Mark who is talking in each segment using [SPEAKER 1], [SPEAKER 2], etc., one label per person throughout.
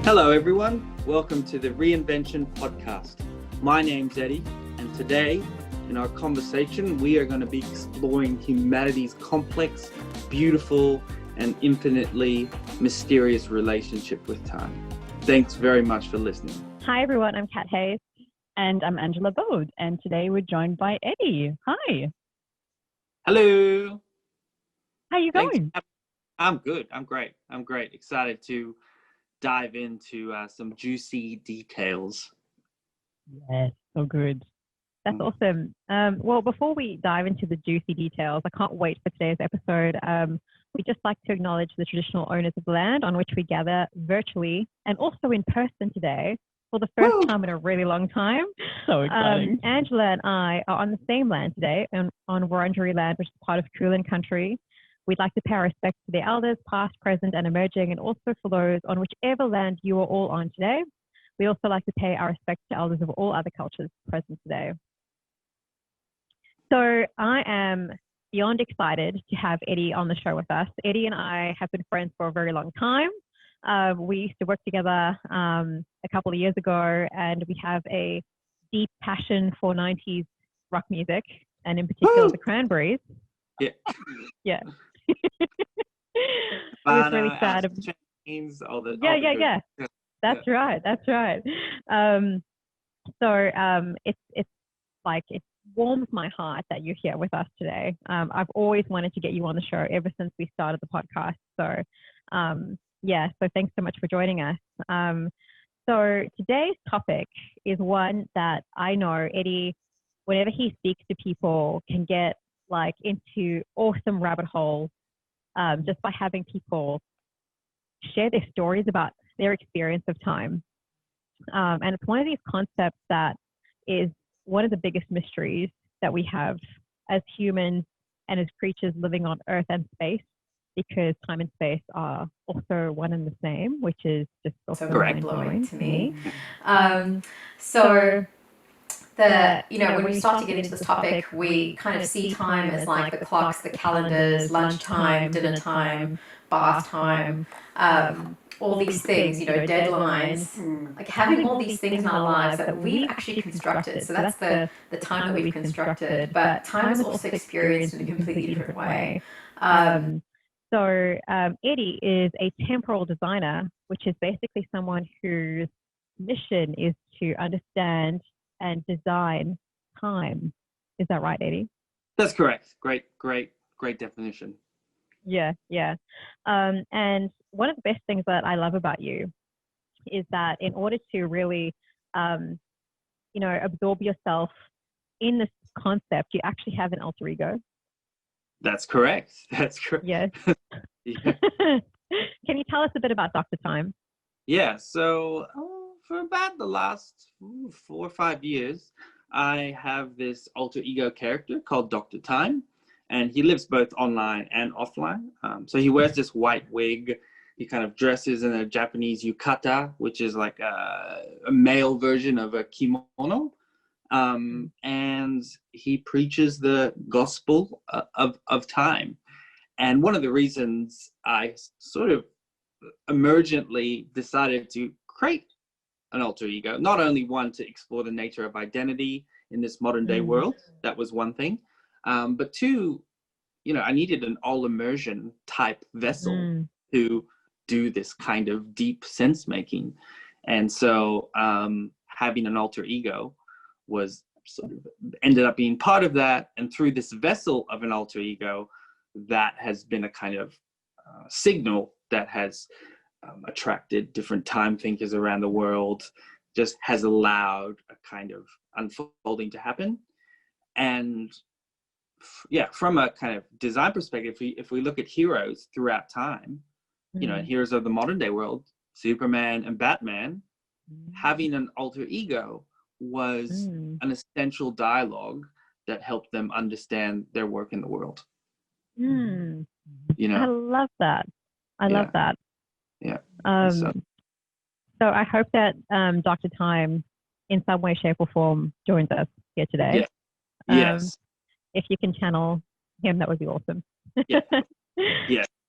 [SPEAKER 1] Hello everyone, welcome to the Reinvention Podcast. My name's Eddie, and today in our conversation we are going to be exploring humanity's complex, beautiful, and infinitely mysterious relationship with time. Thanks very much for listening.
[SPEAKER 2] Hi everyone, I'm Kat Hayes. And I'm Angela Bode, and today we're joined by Eddie. Hi.
[SPEAKER 1] Hello.
[SPEAKER 2] How you going?
[SPEAKER 1] I'm good. I'm great. Excited to dive into some juicy details.
[SPEAKER 2] Yes, so good. That's awesome. Well, before we dive into the juicy details, I can't wait for today's episode. We'd just like to acknowledge the traditional owners of the land on which we gather virtually and also in person today for the first time in a really long time.
[SPEAKER 3] So exciting.
[SPEAKER 2] Angela and I are on the same land today, on Wurundjeri land, which is part of Kulin country. We'd like to pay our respects to the elders, past, present, and emerging, and also for those on whichever land you are all on today. We also like to pay our respects to elders of all other cultures present today. So I am beyond excited to have Eddie on the show with us. Eddie and I have been friends for a very long time. We used to work together a couple of years ago, and we have a deep passion for 90s rock music, and in particular the Cranberries.
[SPEAKER 1] Yeah.
[SPEAKER 2] Yeah. I was really sad. Yeah. That's right. It's like it warms my heart that you're here with us today. I've always wanted to get you on the show ever since we started the podcast. So so thanks so much for joining us. So today's topic is one that I know Eddie, whenever he speaks to people, can get like into awesome rabbit holes just by having people share their stories about their experience of time. And it's one of these concepts that is one of the biggest mysteries that we have as humans and as creatures living on Earth and space, because time and space are also one and the same, which is just also mind-blowing to me.
[SPEAKER 3] When we start to get into this topic, we kind of see time as like the clocks, the calendars, lunchtime, dinner time, bath time, all these things, deadlines, like having all these things in our lives that we've actually constructed. So that's the time that we've constructed, but time is also experienced in a completely different way.
[SPEAKER 2] Eddie is a temporal designer, which is basically someone whose mission is to understand and design time. Is that right, Eddie?
[SPEAKER 1] That's correct. Great definition.
[SPEAKER 2] Yeah. And one of the best things that I love about you is that in order to really, absorb yourself in this concept, you actually have an alter ego.
[SPEAKER 1] That's correct.
[SPEAKER 2] Yes.
[SPEAKER 1] Yeah.
[SPEAKER 2] Can you tell us a bit about Dr. Time?
[SPEAKER 1] Yeah. So for about the last 4 or 5 years, I have this alter ego character called Dr. Time, and he lives both online and offline. So he wears this white wig. He kind of dresses in a Japanese yukata, which is like a male version of a kimono. And he preaches the gospel of time. And one of the reasons I sort of emergently decided to create an alter ego, not only one to explore the nature of identity in this modern day world, that was one thing, but two, I needed an all immersion type vessel to do this kind of deep sense making. And so having an alter ego was sort of ended up being part of that. And through this vessel of an alter ego, that has been a kind of signal that has attracted different time thinkers around the world, just has allowed a kind of unfolding to happen. And from a kind of design perspective, if we look at heroes throughout time, heroes of the modern day world, Superman and Batman, having an alter ego was an essential dialogue that helped them understand their work in the world.
[SPEAKER 2] I love that. I love that.
[SPEAKER 1] Yeah.
[SPEAKER 2] So I hope that Dr. Time, in some way, shape, or form, joins us here today.
[SPEAKER 1] Yeah. Yes.
[SPEAKER 2] If you can channel him, that would be awesome.
[SPEAKER 1] Yeah.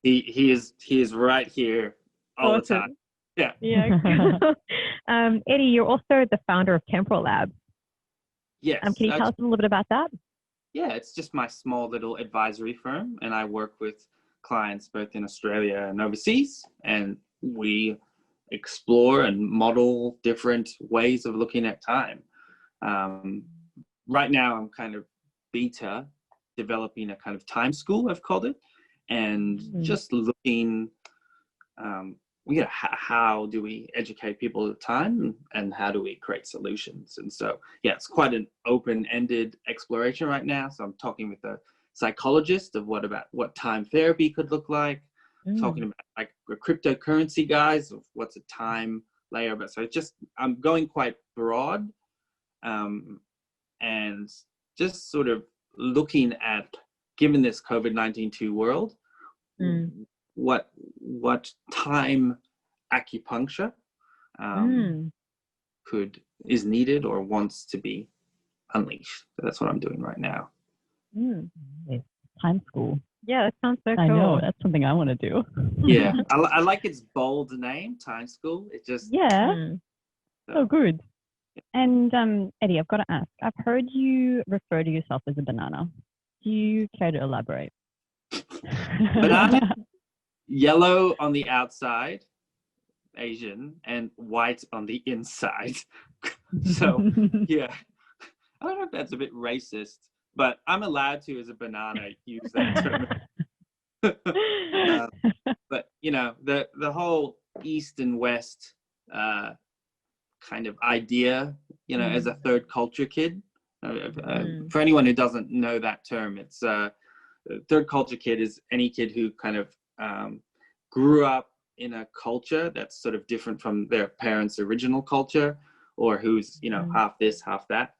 [SPEAKER 1] He is right here all the time. Yeah.
[SPEAKER 2] Yeah. Eddie, you're also the founder of Temporal Labs.
[SPEAKER 1] Yes.
[SPEAKER 2] Can you tell us a little bit about that?
[SPEAKER 1] Yeah, it's just my small little advisory firm, and I work with clients both in Australia and overseas, and we explore and model different ways of looking at time. Right now, I'm kind of beta developing a kind of time school, I've called it, and just looking, how do we educate people at time, and how do we create solutions? And so, yeah, it's quite an open-ended exploration right now. So I'm talking with a psychologist of what time therapy could look like, talking about like the cryptocurrency guys of what's a time layer. But so I'm going quite broad, and just sort of looking at, given this COVID-19 world, what time acupuncture is needed or wants to be unleashed. So that's what I'm doing right now.
[SPEAKER 4] Time school.
[SPEAKER 2] Yeah, that sounds so cool.
[SPEAKER 4] I know, that's something I want to do.
[SPEAKER 1] Yeah, I like its bold name, Time School. It just
[SPEAKER 4] so good. And Eddie, I've got to ask, I've heard you refer to yourself as a banana. Do you care to elaborate?
[SPEAKER 1] Banana, yellow on the outside, Asian, and white on the inside. So yeah, I don't know if that's a bit racist, but I'm allowed to, as a banana, use that term. But you know, the whole East and West kind of idea, you know, as a third culture kid. For anyone who doesn't know that term, it's third culture kid is any kid who kind of grew up in a culture that's sort of different from their parents' original culture, or who's, you know, half this, half that.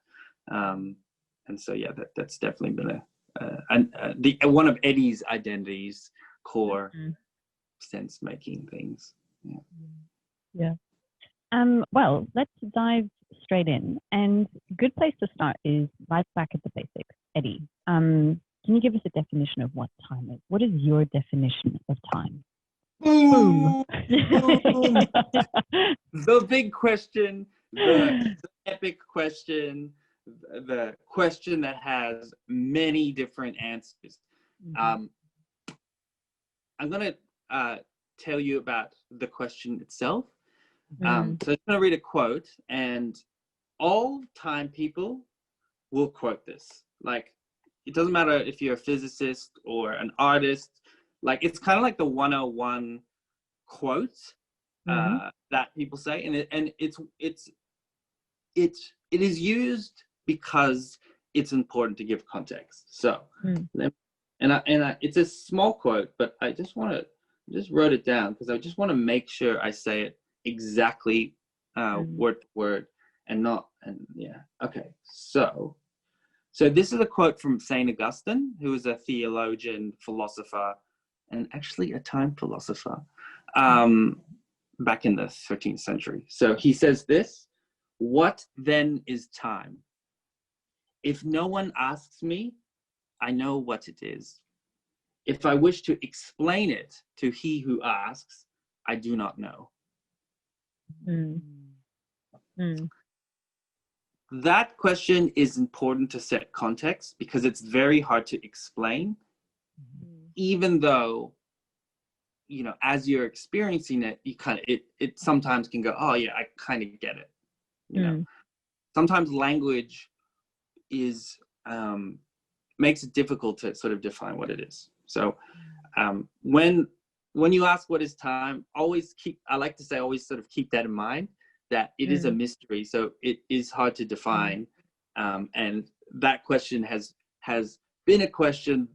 [SPEAKER 1] And so, yeah, that's definitely been one of Eddie's identities, core sense making things.
[SPEAKER 4] Yeah. Well, let's dive straight in. And a good place to start is right back at the basics. Eddie, can you give us a definition of what time is? What is your definition of time?
[SPEAKER 1] Boom! The big question, the epic question, the question that has many different answers. I'm going to tell you about the question itself. So I'm going to read a quote, and all time people will quote this. Like, it doesn't matter if you're a physicist or an artist. Like, it's kind of like the 101 quote that people say, and it is used because it's important to give context. So, it's a small quote, but I just wrote it down because I just want to make sure I say it exactly word for word, okay. So this is a quote from Saint Augustine, who is a theologian, philosopher, and actually a time philosopher back in the 13th century. So he says this: "What then is time? If no one asks me, I know what it is. If I wish to explain it to he who asks, I do not know." That question is important to set context because it's very hard to explain, even though, you know, as you're experiencing it, you kind of, it sometimes can go, oh yeah, I kind of get it. You know, sometimes language is, makes it difficult to sort of define what it is. So when you ask what is time, I like to say, always sort of keep that in mind, that it is a mystery. So it is hard to define. And that question has been a question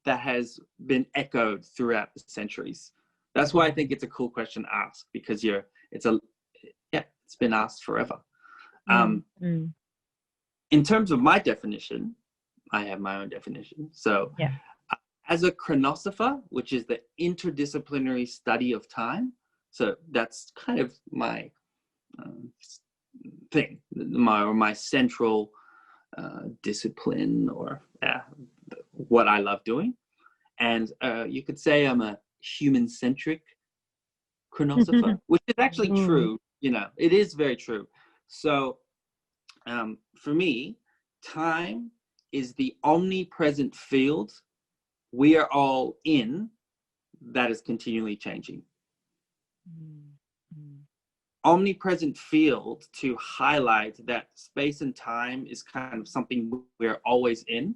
[SPEAKER 1] that has been echoed throughout the centuries. That's why I think it's a cool question to ask, because it's been asked forever. In terms of my definition, I have my own definition. So as a chronosopher, which is the interdisciplinary study of time, so that's kind of my thing, my central discipline, or what I love doing. And you could say I'm a human-centric chronosopher, which is actually true. It is very true. So for me, time is the omnipresent field we are all in that is continually changing. Omnipresent field to highlight that space and time is kind of something we're always in.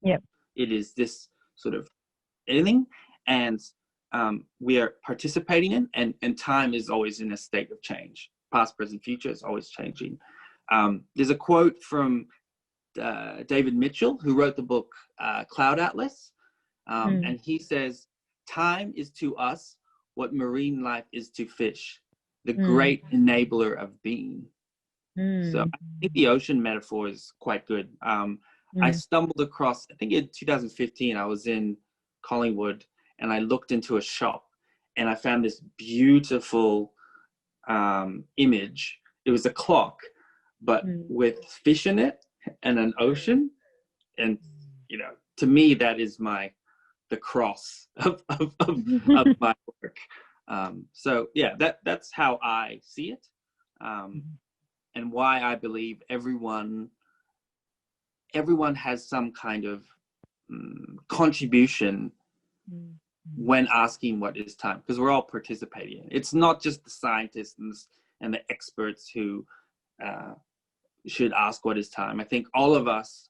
[SPEAKER 2] Yep.
[SPEAKER 1] It is this sort of anything, and we are participating in, and time is always in a state of change. Past, present, future is always changing. There's a quote from David Mitchell, who wrote the book Cloud Atlas, and he says, "Time is to us what marine life is to fish, the great enabler of being." So I think the ocean metaphor is quite good. I stumbled across, I think in 2015, I was in Collingwood and I looked into a shop and I found this beautiful image. It was a clock, but with fish in it and an ocean. And, to me, that is the cross of my work. So yeah, that's how I see it, and why I believe everyone has some kind of contribution when asking what is time, because we're all participating. It's not just the scientists and the experts who should ask what is time. I think all of us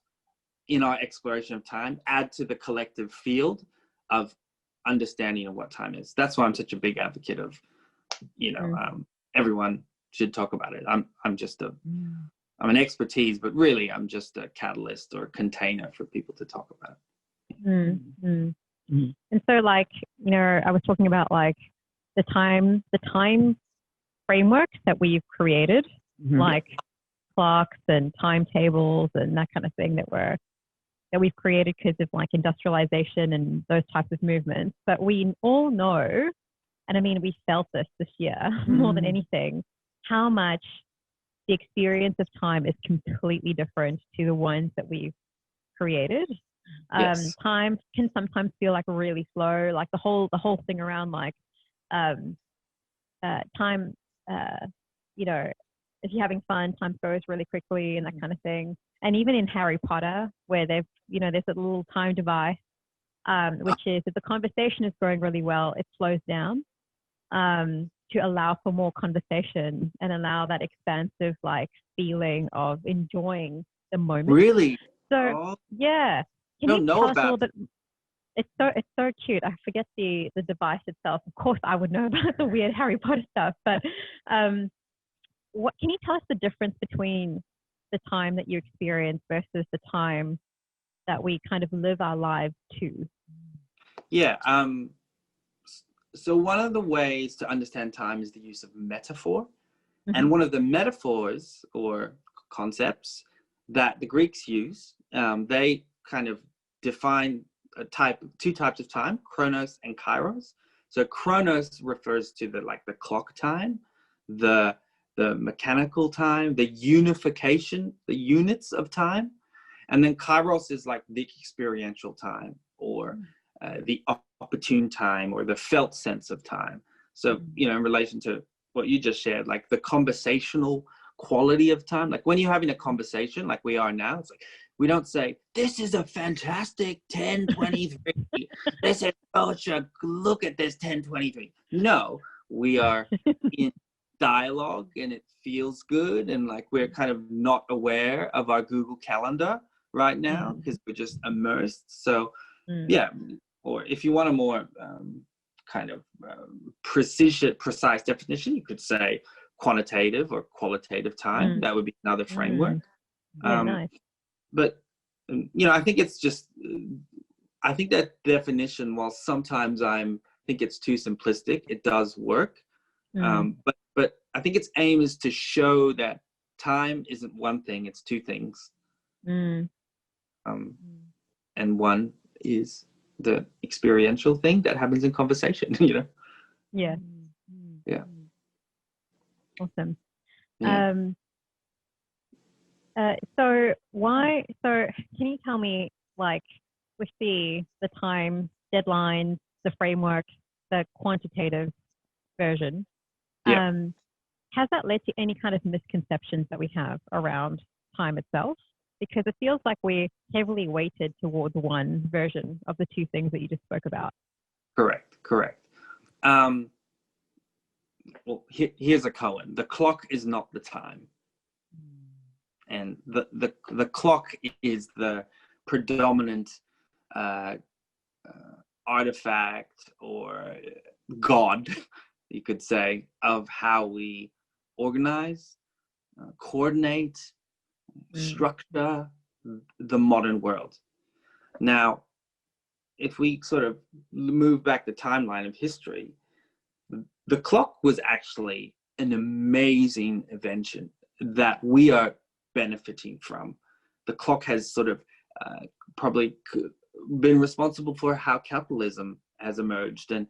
[SPEAKER 1] in our exploration of time add to the collective field of understanding of what time is. That's why I'm such a big advocate of, everyone should talk about it. I'm I'm an expertise, but really I'm just a catalyst or container for people to talk about.
[SPEAKER 2] And so I was talking about the time frameworks that we've created, like clocks and timetables and that kind of thing that we've created because of industrialization and those types of movements. But we all know, and I mean, we felt this year more than anything, how much the experience of time is completely different to the ones that we've created. Yes. Time can sometimes feel really slow, the whole thing around time, if you're having fun, time goes really quickly and that kind of thing. And even in Harry Potter, where there's a little time device, which is if the conversation is going really well, it slows down to allow for more conversation and allow that expansive feeling of enjoying the moment.
[SPEAKER 1] Really?
[SPEAKER 2] So yeah. Can you tell us a little bit? It's so cute. I forget the device itself. Of course, I would know about the weird Harry Potter stuff, but what can you tell us the difference between the time that you experience versus the time that we kind of live our lives to?
[SPEAKER 1] Yeah. So one of the ways to understand time is the use of metaphor. And one of the metaphors or concepts that the Greeks use, they kind of define two types of time, Chronos and Chiros. So Chronos refers to the clock time, the mechanical time, the unification, the units of time. And then Chiros is the experiential time, or the opportune time, or the felt sense of time. So, in relation to what you just shared, the conversational quality of time, when you're having a conversation like we are now, it's we don't say, "This is a fantastic 10:23. This is such a look at this 10:23." No, we are in dialogue and it feels good, and we're kind of not aware of our Google Calendar right now because we're just immersed. So yeah, or if you want a more precise definition, you could say quantitative or qualitative time. That would be another framework.
[SPEAKER 2] Nice.
[SPEAKER 1] But I think it's just I think that definition, while sometimes I think it's too simplistic, it does work. But I think its aim is to show that time isn't one thing, it's two things. And one is the experiential thing that happens in conversation,
[SPEAKER 2] Yeah.
[SPEAKER 1] Yeah.
[SPEAKER 2] Awesome.
[SPEAKER 1] Yeah.
[SPEAKER 2] So can you tell me, with the time deadlines, the framework, the quantitative version.
[SPEAKER 1] Yeah.
[SPEAKER 2] Has that led to any kind of misconceptions that we have around time itself? Because it feels like we're heavily weighted towards one version of the two things that you just spoke about.
[SPEAKER 1] Correct. Well, here's a koan. The clock is not the time. And the clock is the predominant artifact or god, you could say, of how we organize, coordinate, structure the modern world. Now, if we sort of move back the timeline of history, the clock was actually an amazing invention that we are benefiting from. The clock has sort of probably been responsible for how capitalism has emerged. And,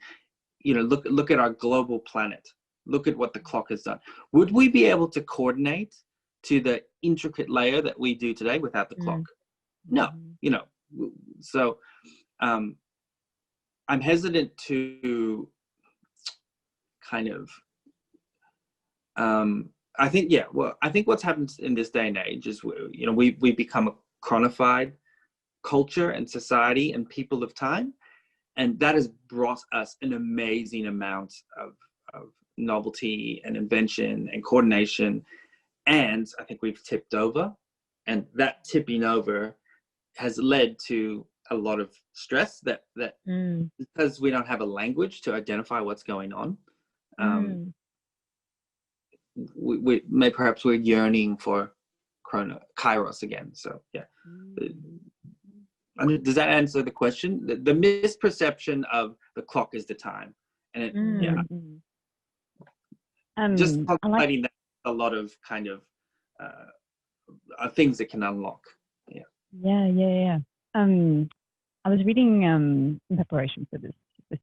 [SPEAKER 1] you know, look at our global planet. Look at what the clock has done. Would we be able to coordinate to the intricate layer that we do today without the clock? No, you know. So I'm hesitant to kind of, I think what's happened in this day and age is, you know, we become a chronified culture and society and people of time, and that has brought us an amazing amount of novelty and invention and coordination. And I think we've tipped over, and that tipping over has led to a lot of stress that because we don't have a language to identify what's going on. We perhaps we're yearning for Chiros again. So yeah. I mean, does that answer the question? The misperception of the clock is the time, and just highlighting that a lot of kind of things that can unlock.
[SPEAKER 4] Yeah. I was reading in preparation for this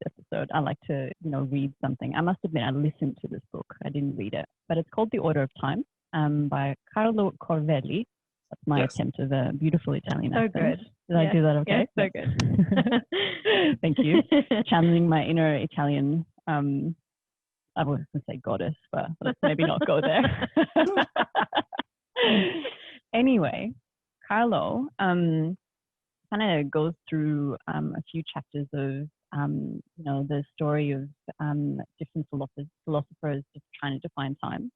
[SPEAKER 4] episode. I like to, you know, read something. I must admit, I listened to this book. I didn't read it, but it's called The Order of Time, by Carlo Corvelli. That's my attempt of a beautiful Italian accent.
[SPEAKER 2] Good.
[SPEAKER 4] Did I do that okay?
[SPEAKER 2] Yeah, so good.
[SPEAKER 4] Thank you. Channeling my inner Italian, I was going to say goddess, but let's maybe not go there. Anyway, Carlo kind of goes through a few chapters of, you know, the story of different philosophers just trying to define time.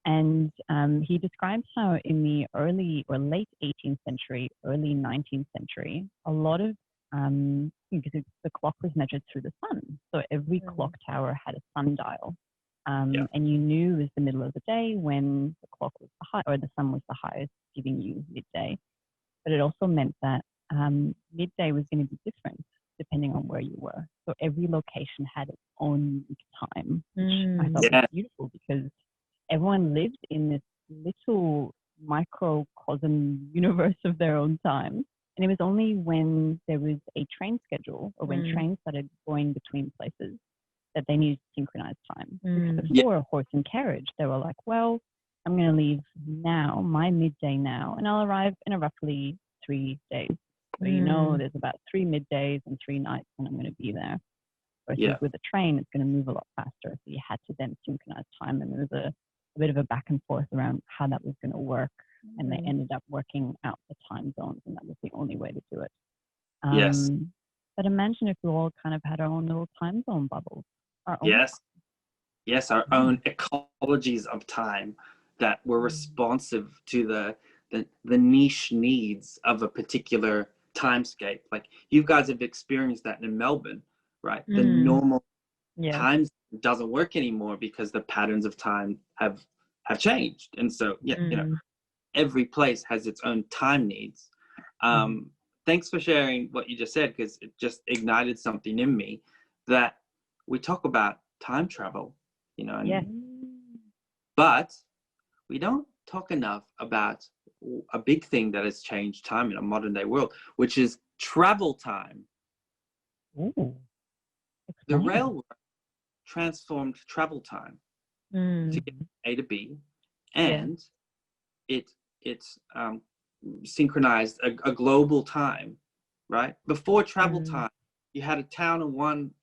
[SPEAKER 4] And he describes how in the early or late 18th century, early 19th century, a lot of, because the clock was measured through the sun. So every clock tower had a sundial. And you knew it was the middle of the day when the clock was the high, or the sun was the highest, giving you midday. But it also meant that midday was going to be different depending on where you were. So every location had its own time, which I thought was beautiful, because everyone lived in this little microcosm universe of their own time. And it was only when there was a train schedule, or when trains started going between places, that they needed synchronized time. Because before a horse and carriage, they were like, well, I'm going to leave now, my midday now, and I'll arrive in roughly 3 days. So you know there's about 3 middays and 3 nights when I'm going to be there. Versus with a train, it's going to move a lot faster. So you had to then synchronize time, and there was a bit of a back and forth around how that was going to work. And they ended up working out the time zones, and that was the only way to do it. But imagine if we all kind of had our own little time zone bubbles. Our own
[SPEAKER 1] ecologies of time that were responsive to the niche needs of a particular timescape. Like you guys have experienced that in Melbourne, right? The normal times doesn't work anymore because the patterns of time have changed. And so, you know, every place has its own time needs. Thanks for sharing what you just said, because it just ignited something in me that we talk about time travel, you know, but we don't talk enough about a big thing that has changed time in a modern day world, which is travel time. The railroad transformed travel time to get from A to B, and it's synchronized a global time, right? Before travel time, you had a town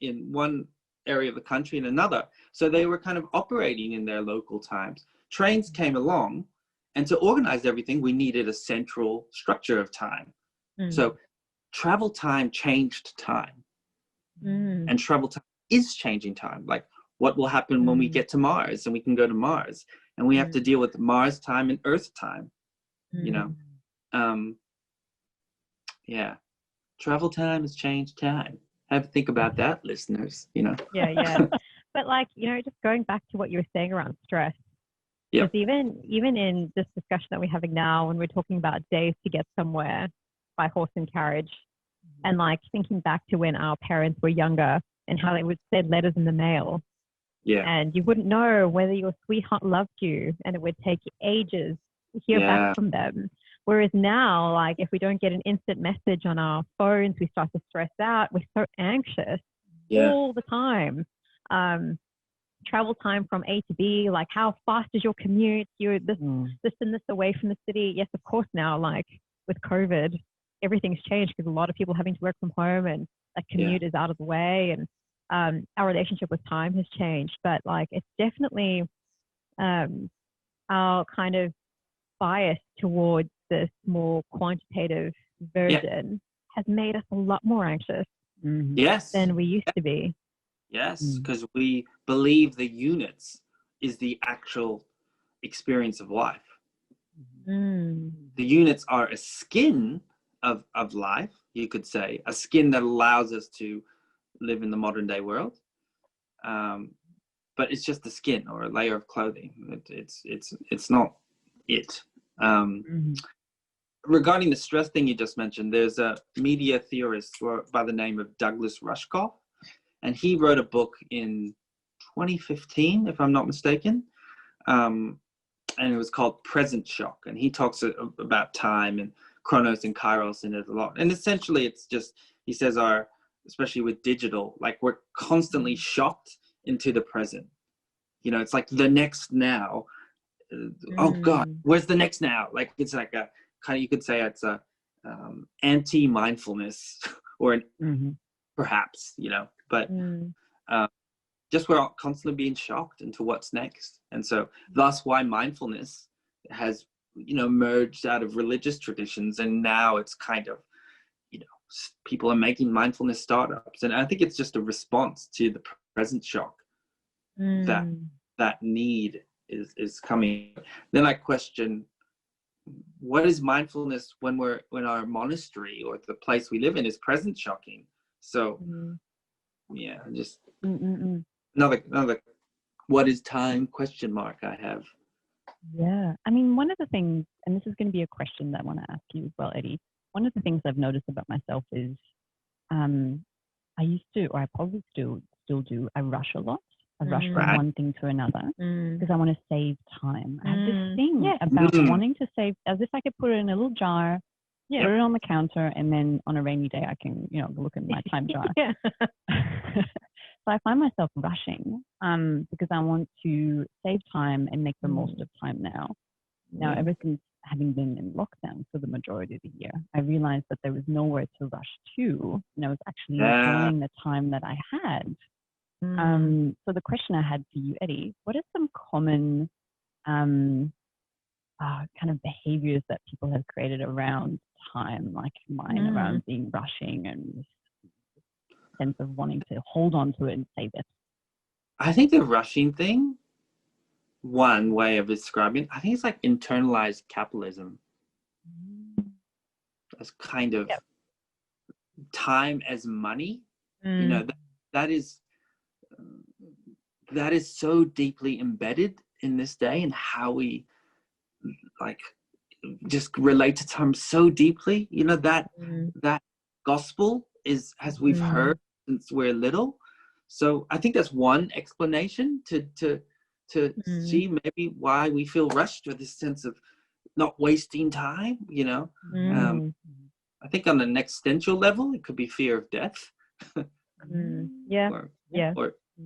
[SPEAKER 1] in one area of the country in another. So they were kind of operating in their local times. Trains came along, and to organize everything, we needed a central structure of time. So travel time changed time. And travel time is changing time. Like, what will happen when we get to Mars and we can go to Mars, and we have to deal with Mars time and Earth time, you know? Yeah. Travel time has changed time. Have to think about that, listeners, you know?
[SPEAKER 2] Yeah. But like, you know, just going back to what you were saying around stress, because even in this discussion that we're having now, when we're talking about days to get somewhere by horse and carriage, and like thinking back to when our parents were younger and how they would send letters in the mail.
[SPEAKER 1] Yeah.
[SPEAKER 2] And you wouldn't know whether your sweetheart loved you, and it would take ages to hear back from them. Whereas now, like, if we don't get an instant message on our phones, we start to stress out. We're so anxious all the time. Travel time from A to B, like how fast is your commute? You're this and this away from the city. Yes, of course now, like with COVID, everything's changed because a lot of people having to work from home, and that commute is out of the way, and our relationship with time has changed. But like, it's definitely our kind of bias towards this more quantitative version has made us a lot more anxious than we used to be.
[SPEAKER 1] Yes, because we believe the units is the actual experience of life. The units are a skin of life, you could say, a skin that allows us to live in the modern day world. But it's just a skin or a layer of clothing. It's not it. Regarding the stress thing you just mentioned, there's a media theorist by the name of Douglas Rushkoff, and he wrote a book in 2015, if I'm not mistaken, and it was called Present Shock, and he talks about time and Chronos and Chiros in it a lot. And essentially it's just, he says, especially with digital, like we're constantly shocked into the present. You know, it's like the next now. Oh God, where's the next now? Like, it's like a kind of, you could say it's a anti-mindfulness or perhaps, you know, but just we're constantly being shocked into what's next. And so thus why mindfulness has, you know, merged out of religious traditions, and now it's kind of, you know, people are making mindfulness startups, and I think it's just a response to the present shock that need is coming. Then I question, what is mindfulness when our monastery or the place we live in is present shocking? So just another what is time question mark I have.
[SPEAKER 4] Yeah, I mean, one of the things, and this is going to be a question that I want to ask you as well, Eddie. One of the things I've noticed about myself is I used to, or I probably still do, I rush a lot. I rush from one thing to another because I want to save time. I have this thing about wanting to save, as if I could put it in a little jar, put it on the counter, and then on a rainy day I can, you know, look at my time jar. So I find myself rushing because I want to save time and make the most of time now. Now, ever since having been in lockdown for the majority of the year, I realized that there was nowhere to rush to, and I was actually enjoying the time that I had. So the question I had for you, Eddie, what are some common kind of behaviors that people have created around time, like mine, around being rushing and this sense of wanting to hold on to it and save it?
[SPEAKER 1] I think the rushing thing, one way of describing it, I think it's like internalized capitalism. That's kind of time as money. You know, that is so deeply embedded in this day, and how we like just relate to time so deeply. You know, that gospel is, as we've heard since we're little. So I think that's one explanation to see maybe why we feel rushed, or this sense of not wasting time, you know. I think on an existential level, it could be fear of death.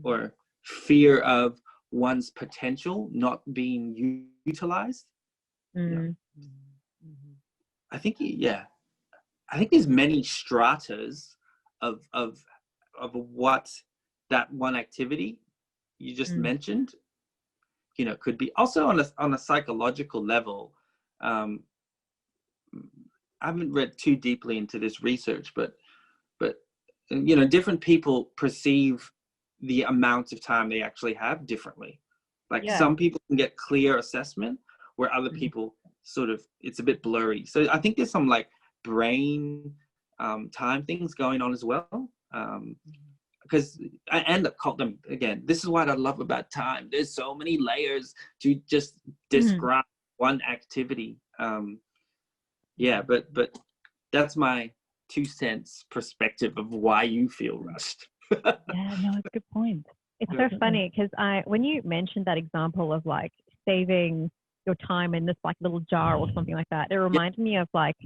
[SPEAKER 1] Or fear of one's potential not being utilized. I think there's many stratas of what that one activity you just mentioned, you know, could be also on a psychological level. I haven't read too deeply into this research, but you know, different people perceive the amount of time they actually have differently. Like some people can get clear assessment, where other people sort of, it's a bit blurry. So I think there's some like brain time things going on as well. Because I end up calling them, again, this is what I love about time. There's so many layers to just describe one activity. But that's my 2 cents perspective of why you feel rushed.
[SPEAKER 4] Yeah, no, it's a good point.
[SPEAKER 2] It's so funny because when you mentioned that example of like saving your time in this like little jar or something like that, it reminded me of like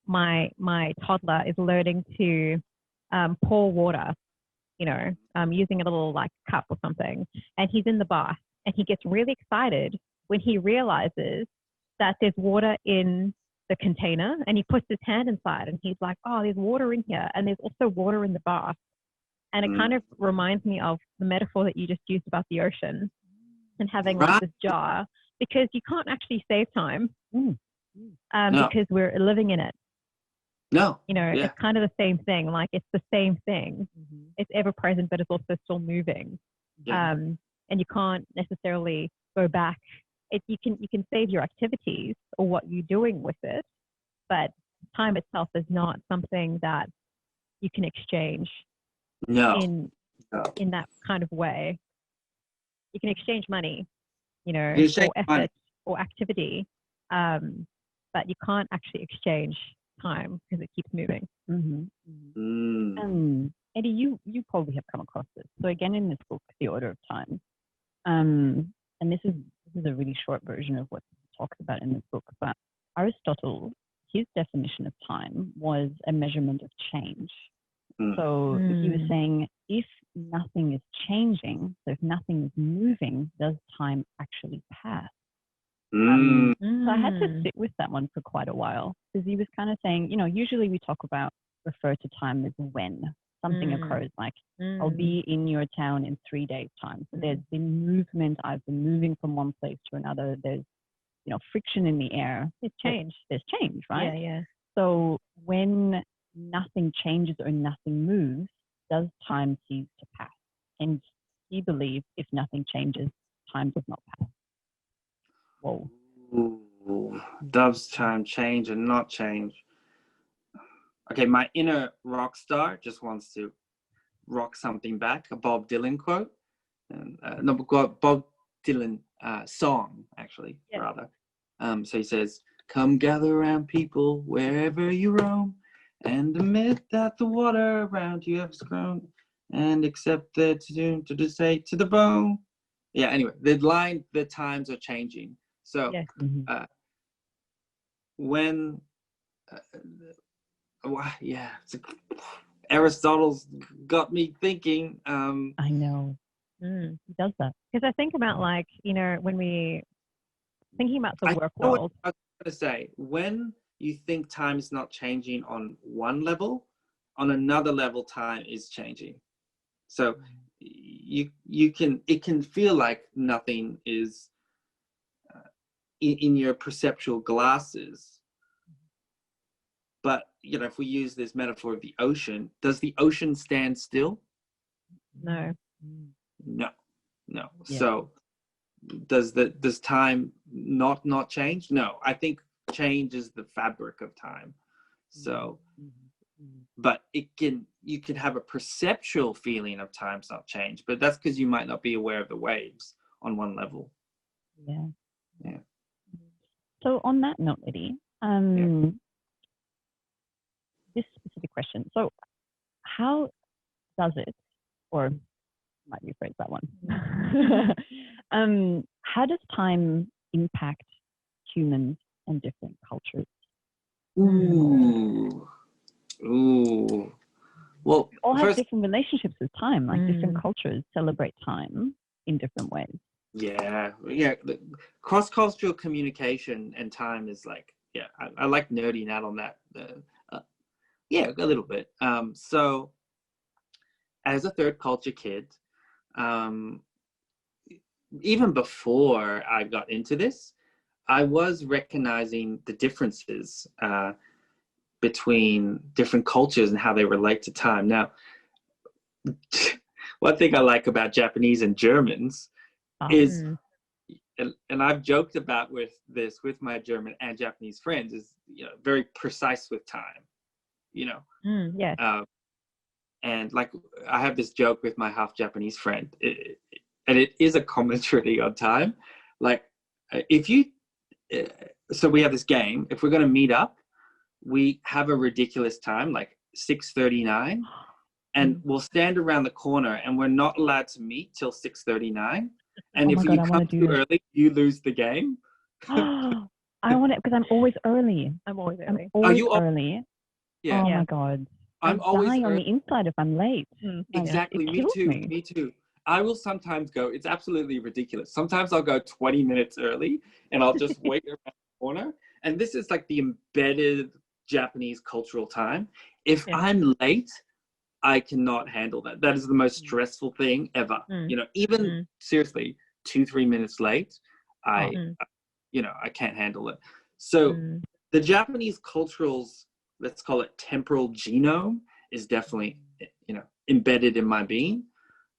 [SPEAKER 2] my toddler is learning to pour water, you know, using a little like cup or something, and he's in the bath and he gets really excited when he realizes that there's water in the container, and he puts his hand inside and he's like, oh, there's water in here, and there's also water in the bath. And it kind of reminds me of the metaphor that you just used about the ocean and having like this jar, because you can't actually save time because we're living in it.
[SPEAKER 1] No.
[SPEAKER 2] You know, it's kind of the same thing. Like it's the same thing. It's ever present, but it's also still moving. And you can't necessarily go back. You can save your activities or what you're doing with it, but time itself is not something that you can exchange in that kind of way. You can exchange money, you know, or effort or activity, but you can't actually exchange time because it keeps moving.
[SPEAKER 4] Eddie, you probably have come across this. So again, in this book, The Order of Time, and this is a really short version of what he talks about in this book, but Aristotle, his definition of time was a measurement of change. So he was saying, if nothing is changing, so if nothing is moving, does time actually pass? So I had to sit with that one for quite a while, because he was kind of saying, you know, usually we refer to time as when something occurs, like I'll be in your town in 3 days' time. So there's been movement. I've been moving from one place to another. There's, you know, friction in the air.
[SPEAKER 2] It's change.
[SPEAKER 4] There's change, right?
[SPEAKER 2] Yeah.
[SPEAKER 4] So when nothing changes or nothing moves, does time cease to pass? And he believed if nothing changes, time does not pass. Whoa.
[SPEAKER 1] Ooh, does time change and not change? Okay, my inner rock star just wants to rock something back, a Bob Dylan quote. Bob Dylan song, actually, rather. So he says, come gather around people wherever you roam, and admit that the water around you has grown, and accept that to say to the bone. Yeah, anyway, the line, the times are changing. So when, Aristotle's got me thinking.
[SPEAKER 4] I know. He does that.
[SPEAKER 2] Because I think about like, you know, when we thinking about the work world.
[SPEAKER 1] I was going to say, when you think time is not changing on one level, on another level, time is changing. So it can feel like nothing is in your perceptual glasses. But, you know, if we use this metaphor of the ocean, does the ocean stand still?
[SPEAKER 2] No.
[SPEAKER 1] Yeah. So does time not change? No, I think change is the fabric of time. So, but you can have a perceptual feeling of time's not change, but that's because you might not be aware of the waves on one level.
[SPEAKER 4] Yeah.
[SPEAKER 1] Yeah.
[SPEAKER 4] So on that note, Eddie, this specific question. So how does it, or might rephrase that one. How does time impact humans and different cultures?
[SPEAKER 1] Ooh. Well,
[SPEAKER 4] we all have different relationships with time, like different cultures celebrate time in different ways.
[SPEAKER 1] Yeah. The cross-cultural communication and time is like, I like nerding out on that. A little bit. So as a third culture kid, even before I got into this, I was recognizing the differences between different cultures and how they relate to time. Now, one thing I like about Japanese and Germans is, and I've joked about with my German and Japanese friends, is, you know, very precise with time, you know.
[SPEAKER 2] Yes.
[SPEAKER 1] And like, I have this joke with my half Japanese friend, and it is a commentary on time. Like, if you, so we have this game. If we're going to meet up, we have a ridiculous time, like 6:39, and we'll stand around the corner, and we're not allowed to meet till 6:39. And if you come too early, you lose the game.
[SPEAKER 4] I want it because I'm always early.
[SPEAKER 2] I'm always early.
[SPEAKER 4] Are you early?
[SPEAKER 1] Yeah.
[SPEAKER 4] Oh my God.
[SPEAKER 1] I'm always
[SPEAKER 4] dying
[SPEAKER 1] early.
[SPEAKER 4] On the inside if I'm late.
[SPEAKER 1] Exactly. Me too. Me too. I will sometimes go, it's absolutely ridiculous. Sometimes I'll go 20 minutes early and I'll just wait around the corner. And this is like the embedded Japanese cultural time. If I'm late, I cannot handle that. That is the most stressful thing ever. You know, even seriously, 2-3 minutes late, you know, I can't handle it. So the Japanese cultural's, let's call it temporal genome, is definitely, you know, embedded in my being.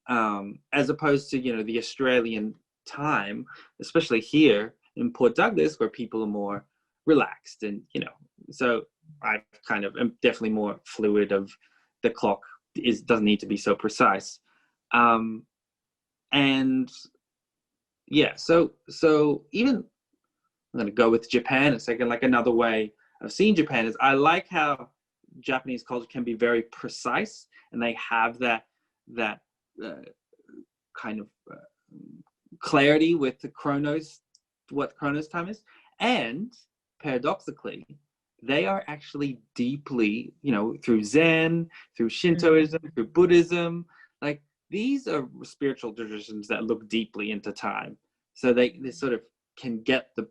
[SPEAKER 1] As opposed to, you know, the Australian time, especially here in Port Douglas, where people are more relaxed, and, you know, so I kind of am definitely more fluid of the clock doesn't need to be so precise. And yeah, so even, I'm going to go with Japan a second. Like, another way of seeing Japan is, I like how Japanese culture can be very precise, and they have that kind of clarity with the Chronos, what Chronos time is. And paradoxically, they are actually deeply, you know, through Zen, through Shintoism, through Buddhism, like, these are spiritual traditions that look deeply into time. So they sort of can get the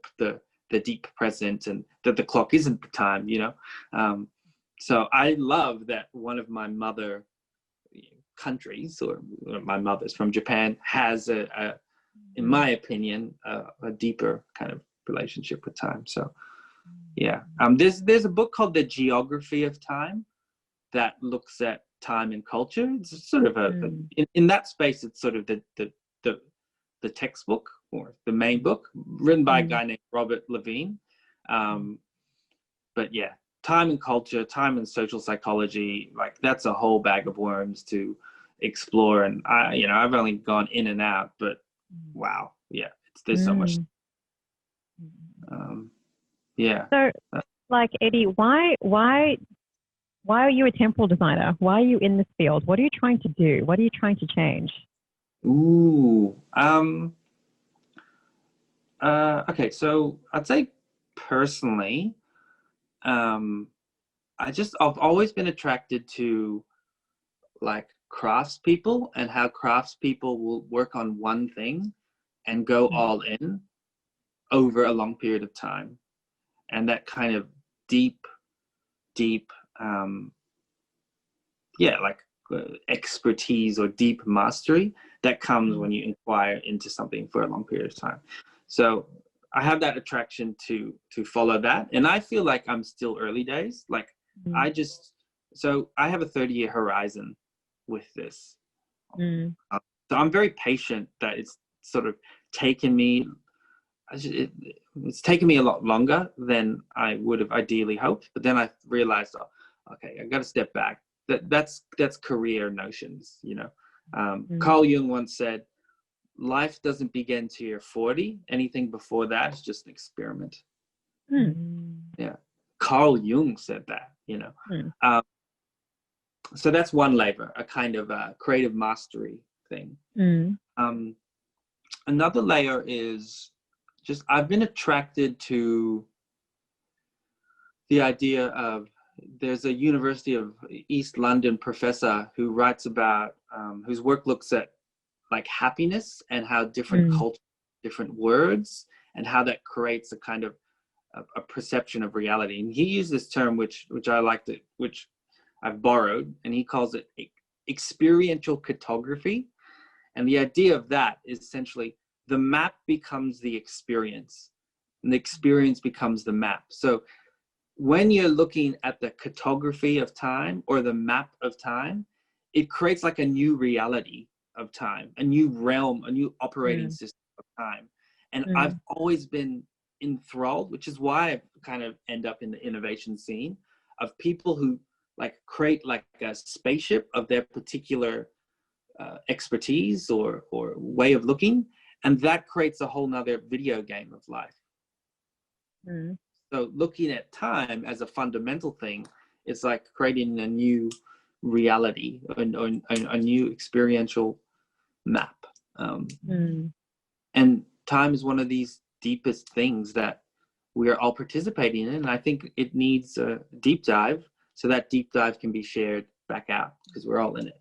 [SPEAKER 1] deep present, and that the clock isn't the time, you know. So I love that one of my mother countries, or my mother's from Japan, has a in my opinion, a deeper kind of relationship with time. So yeah, there's a book called The Geography of Time that looks at time and culture. It's sort of in that space, it's sort of the textbook, or the main book, written by a guy named Robert Levine. But yeah, time and culture, time and social psychology, like, that's a whole bag of worms to explore. And I've only gone in and out, but wow, yeah, there's so much. Yeah.
[SPEAKER 2] So, like, Eddie, why are you a temporal designer? Why are you in this field? What are you trying to do? What are you trying to change?
[SPEAKER 1] Okay, so I'd say personally, I've always been attracted to, like, craftspeople, and how craftspeople will work on one thing and go all in over a long period of time. And that kind of deep, expertise or deep mastery that comes when you inquire into something for a long period of time. So I have that attraction to follow that. And I feel like I'm still early days. Like, so I have a 30-year horizon with this. So I'm very patient that it's sort of taken me, it's taken me a lot longer than I would have ideally hoped. But then I realized, okay, I got to step back. That's career notions, you know. Carl Jung once said, life doesn't begin till you're 40. Anything before that is just an experiment. Yeah. Carl Jung said that, you know. So that's one labor, a kind of creative mastery thing. Another layer is just, I've been attracted to the idea of, there's a University of East London professor who writes about, whose work looks at, like, happiness, and how different cultures, different words, and how that creates a kind of a perception of reality. And he used this term, which I liked it, which I've borrowed, and he calls it experiential cartography. And the idea of that is essentially the map becomes the experience, and the experience becomes the map. So when you're looking at the cartography of time or the map of time, it creates like a new reality of time, a new realm, a new operating system of time. And I've always been enthralled, which is why I kind of end up in the innovation scene of people who like create like a spaceship of their particular expertise or way of looking, and that creates a whole nother video game of life. So looking at time as a fundamental thing, it's like creating a new reality, or a new experiential map. And time is one of these deepest things that we are all participating in. And I think it needs a deep dive, so that deep dive can be shared back out because we're all in it.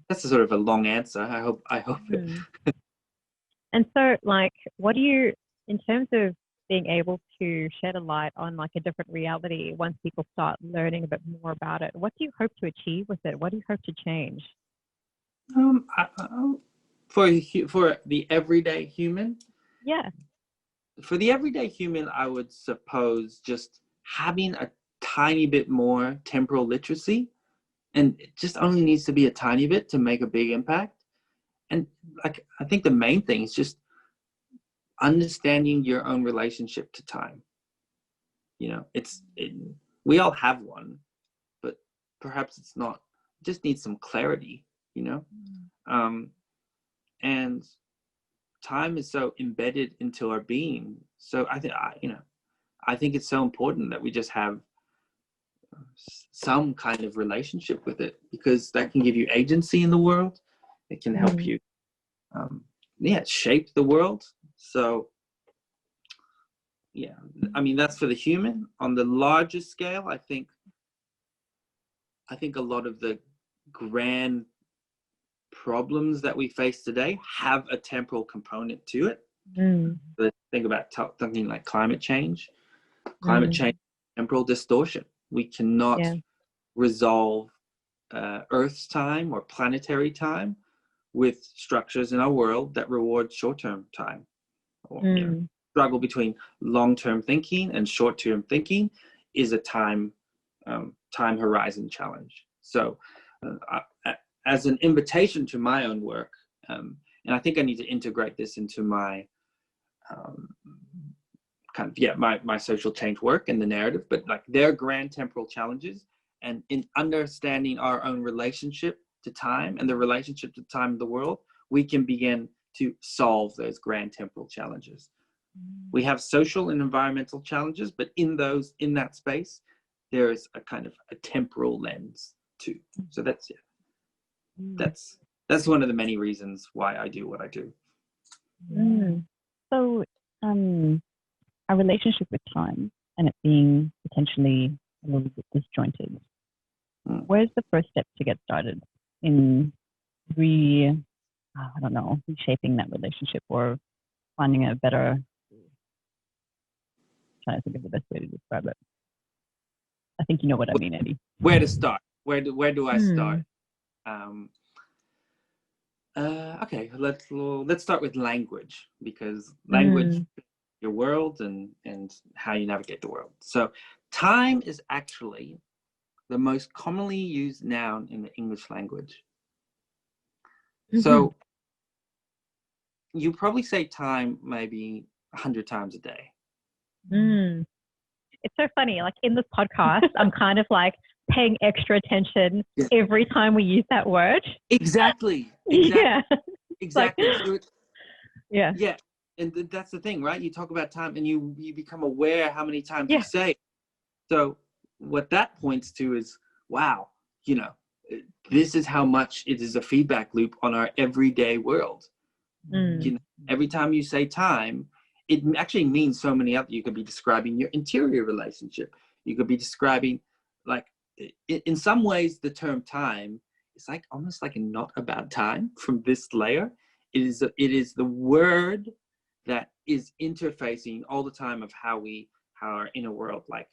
[SPEAKER 1] That's a sort of a long answer. I hope it.
[SPEAKER 2] And so, like, what do you, in terms of being able to shed a light on like a different reality once people start learning a bit more about it, what do you hope to achieve with it? What do you hope to change?
[SPEAKER 1] For the everyday human?
[SPEAKER 2] Yeah.
[SPEAKER 1] For the everyday human, I would suppose just having a tiny bit more temporal literacy, and it just only needs to be a tiny bit to make a big impact. And like, I think the main thing is just understanding your own relationship to time. You know, we all have one, but perhaps it's not, just needs some clarity, you know? And time is so embedded into our being. So I think it's so important that we just have some kind of relationship with it, because that can give you agency in the world. It can help you, shape the world. So, yeah, I mean, that's for the human. On the largest scale, I think a lot of the grand problems that we face today have a temporal component to it. So think about something like climate change. Climate change, temporal distortion. We cannot resolve Earth's time or planetary time with structures in our world that reward short-term time. Or, struggle between long-term thinking and short-term thinking is a time horizon challenge. So as an invitation to my own work, and I think I need to integrate this into my my social change work and the narrative, but like their grand temporal challenges, and in understanding our own relationship to time and the relationship to time of the world, we can begin to solve those grand temporal challenges. We have social and environmental challenges, but in that space, there is a kind of a temporal lens too. So that's one of the many reasons why I do what I do.
[SPEAKER 4] So our relationship with time and it being potentially a little bit disjointed, where's the first step to get started in reshaping that relationship, or finding a better, trying to think of the best way to describe it. I think you know what I mean, Eddie.
[SPEAKER 1] Where to start? Where do I start? Okay, let's start with language, because language, your world, and how you navigate the world. So time is actually the most commonly used noun in the English language. So you probably say time maybe 100 times a day.
[SPEAKER 2] It's so funny. Like in this podcast, I'm kind of like paying extra attention every time we use that word.
[SPEAKER 1] Exactly.
[SPEAKER 2] Yeah.
[SPEAKER 1] Exactly.
[SPEAKER 2] Like,
[SPEAKER 1] yeah. And that's the thing, right? You talk about time and you become aware how many times you say. So what that points to is, wow, this is how much it is a feedback loop on our everyday world. Every time you say time, it actually means so many other. You could be describing your interior relationship. You could be describing, like, in some ways, the term time is like almost like not about time from this layer. It is the word that is interfacing all the time of how our inner world like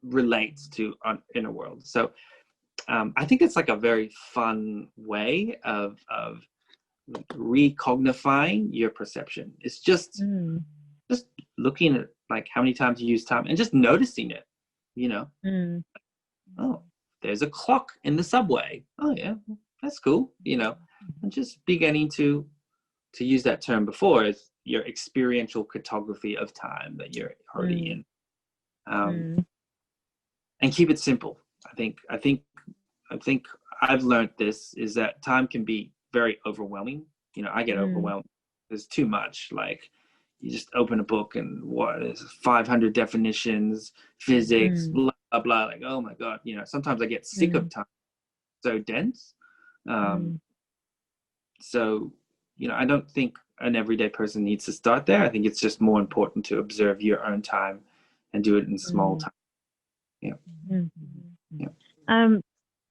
[SPEAKER 1] relates to our inner world. So I think it's like a very fun way of recognifying your perception. It's just looking at like how many times you use time and just noticing it, you know. Oh, there's a clock in the subway. Oh yeah, that's cool, you know. And just beginning to use that term before is your experiential cartography of time that you're already in. And keep it simple. I think I've learned this is that time can be very overwhelming. You know, I get overwhelmed. There's too much. Like, you just open a book and what is 500 definitions, physics, blah, blah, blah. Like, oh my God, you know, sometimes I get sick of time. So dense. So, you know, I don't think an everyday person needs to start there. I think it's just more important to observe your own time and do it in small time.
[SPEAKER 2] You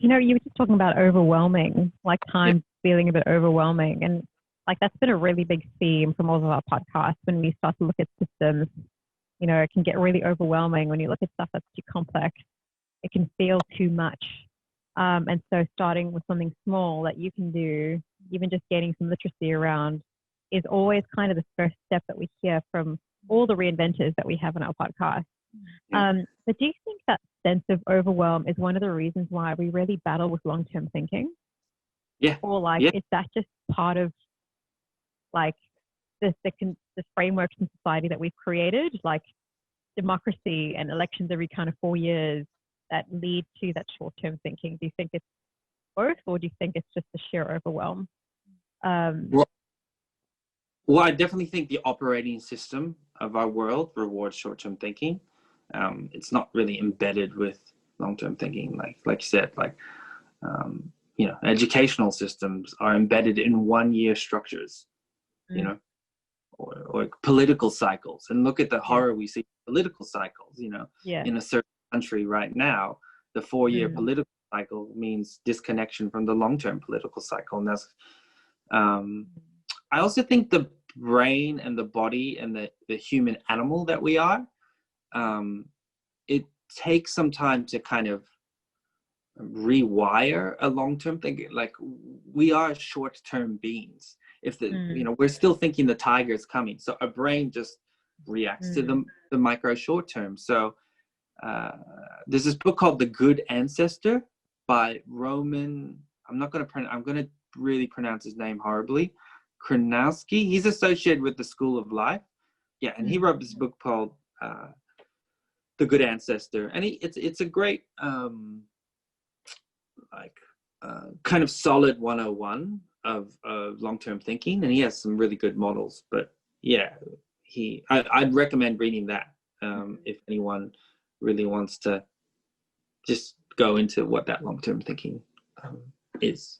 [SPEAKER 2] know, you were just talking about overwhelming, like time feeling a bit overwhelming. And like, that's been a really big theme from all of our podcasts. When we start to look at systems, you know, it can get really overwhelming when you look at stuff that's too complex. It can feel too much. And so starting with something small that you can do, even just gaining some literacy around, is always kind of the first step that we hear from all the reinventors that we have on our podcast. But do you think that sense of overwhelm is one of the reasons why we really battle with long-term thinking? Or like, is that just part of like the frameworks in society that we've created, like democracy and elections every kind of 4 years, that lead to that short-term thinking? Do you think it's both, or do you think it's just the sheer overwhelm?
[SPEAKER 1] Well, I definitely think the operating system of our world rewards short-term thinking. It's not really embedded with long-term thinking, like you said. Like, you know, educational systems are embedded in one-year structures, you know, or political cycles. And look at the horror we see in political cycles. You know, in a certain country right now, the 4-year political cycle means disconnection from the long-term political cycle, and that's. I also think the brain and the body and the human animal that we are, it takes some time to kind of rewire a long-term thinking. Like, we are short-term beings. If you know, we're still thinking the tiger is coming, so our brain just reacts to the micro short-term. So there's this book called The Good Ancestor by Roman. I'm going to really pronounce his name horribly. Chronosophy. He's associated with the School of Life. And he wrote this book called The Good Ancestor, and it's a great kind of solid 101 of long-term thinking, and he has some really good models. But I'd recommend reading that if anyone really wants to just go into what that long-term thinking is.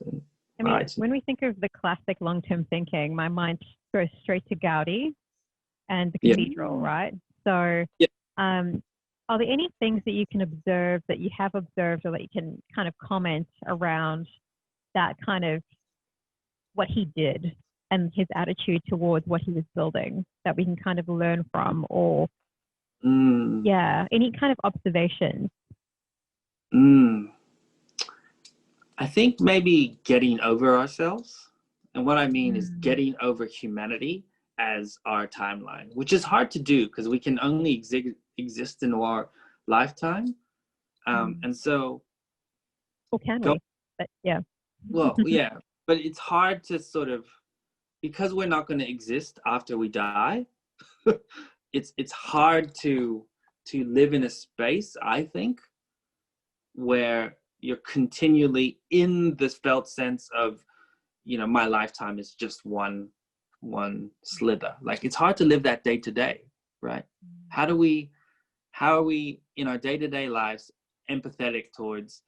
[SPEAKER 2] I mean, when we think of the classic long-term thinking, my mind goes straight to Gaudi and the cathedral, right? So are there any things that you can observe, that you have observed, or that you can kind of comment around that kind of what he did and his attitude towards what he was building, that we can kind of learn from? Or any kind of observations?
[SPEAKER 1] I think maybe getting over ourselves. And what I mean is getting over humanity as our timeline, which is hard to do because we can only exist in our lifetime. And so...
[SPEAKER 2] Or can we? But
[SPEAKER 1] Well, but it's hard to sort of... Because we're not going to exist after we die, it's hard to live in a space, I think, where you're continually in this felt sense of, you know, my lifetime is just one slither. Like, it's hard to live that day to day, right? How are we in our day-to-day lives empathetic towards,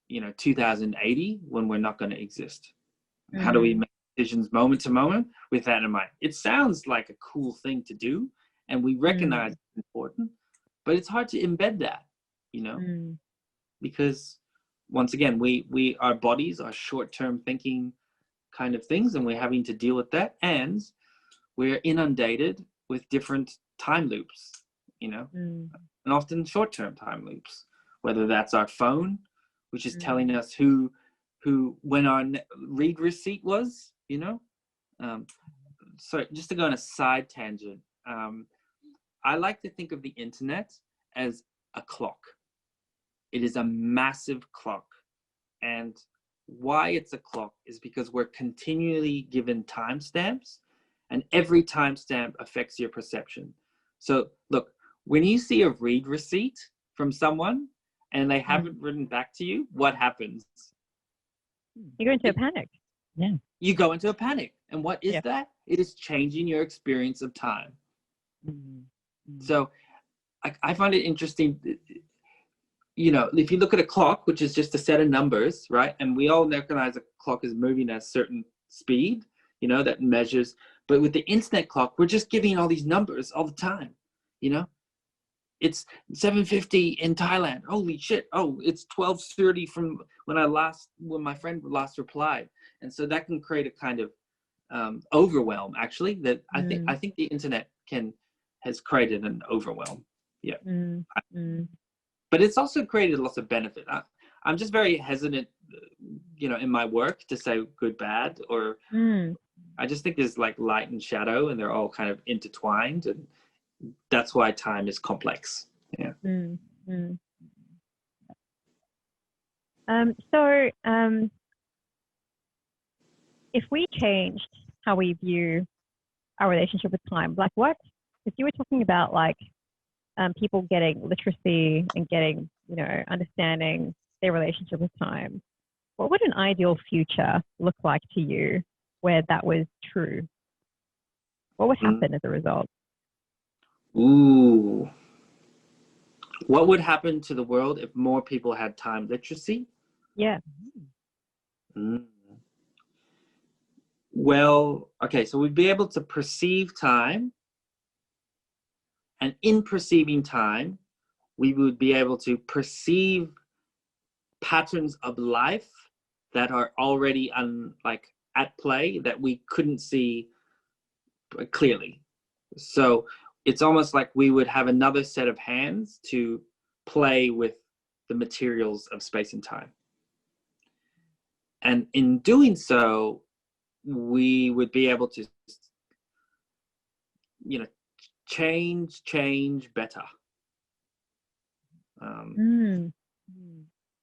[SPEAKER 1] you know, 2080 when we're not going to exist? How do we make decisions moment to moment with that in mind? It sounds like a cool thing to do, and we recognize it's important, but it's hard to embed that, you know, because once again, our bodies are short-term thinking kind of things, and we're having to deal with that, and we're inundated with different time loops, you know, and often short-term time loops, whether that's our phone. which is telling us who when our read receipt was, you know. So just to go on a side tangent, I like to think of the internet as a clock. It is a massive clock. And why it's a clock is because we're continually given timestamps, and every timestamp affects your perception. So look, when you see a read receipt from someone and they haven't written back to you, what happens?
[SPEAKER 2] You go into a panic.
[SPEAKER 4] Yeah.
[SPEAKER 1] You go into a panic. And what is that? It is changing your experience of time. So I find it interesting, you know, if you look at a clock, which is just a set of numbers, right? And we all recognize a clock is moving at a certain speed, you know, that measures. But with the internet clock, we're just giving all these numbers all the time, you know? It's 7:50 in Thailand. Holy shit. Oh, it's 12:30 from when my friend last replied. And so that can create a kind of overwhelm, actually, that I think the internet has created an overwhelm. Yeah. But it's also created lots of benefit. I'm just very hesitant, you know, in my work to say good, bad, or I just think there's like light and shadow, and they're all kind of intertwined, and that's why time is complex. Yeah.
[SPEAKER 2] So if we changed how we view our relationship with time, like what, if you were talking about like people getting literacy and getting, you know, understanding their relationship with time, what would an ideal future look like to you where that was true? What would happen as a result?
[SPEAKER 1] Ooh. What would happen to the world if more people had time literacy?
[SPEAKER 2] Yeah.
[SPEAKER 1] Well, okay, so we'd be able to perceive time, and in perceiving time, we would be able to perceive patterns of life that are already at play that we couldn't see clearly. So it's almost like we would have another set of hands to play with the materials of space and time. And in doing so, we would be able to, you know, change better.
[SPEAKER 4] In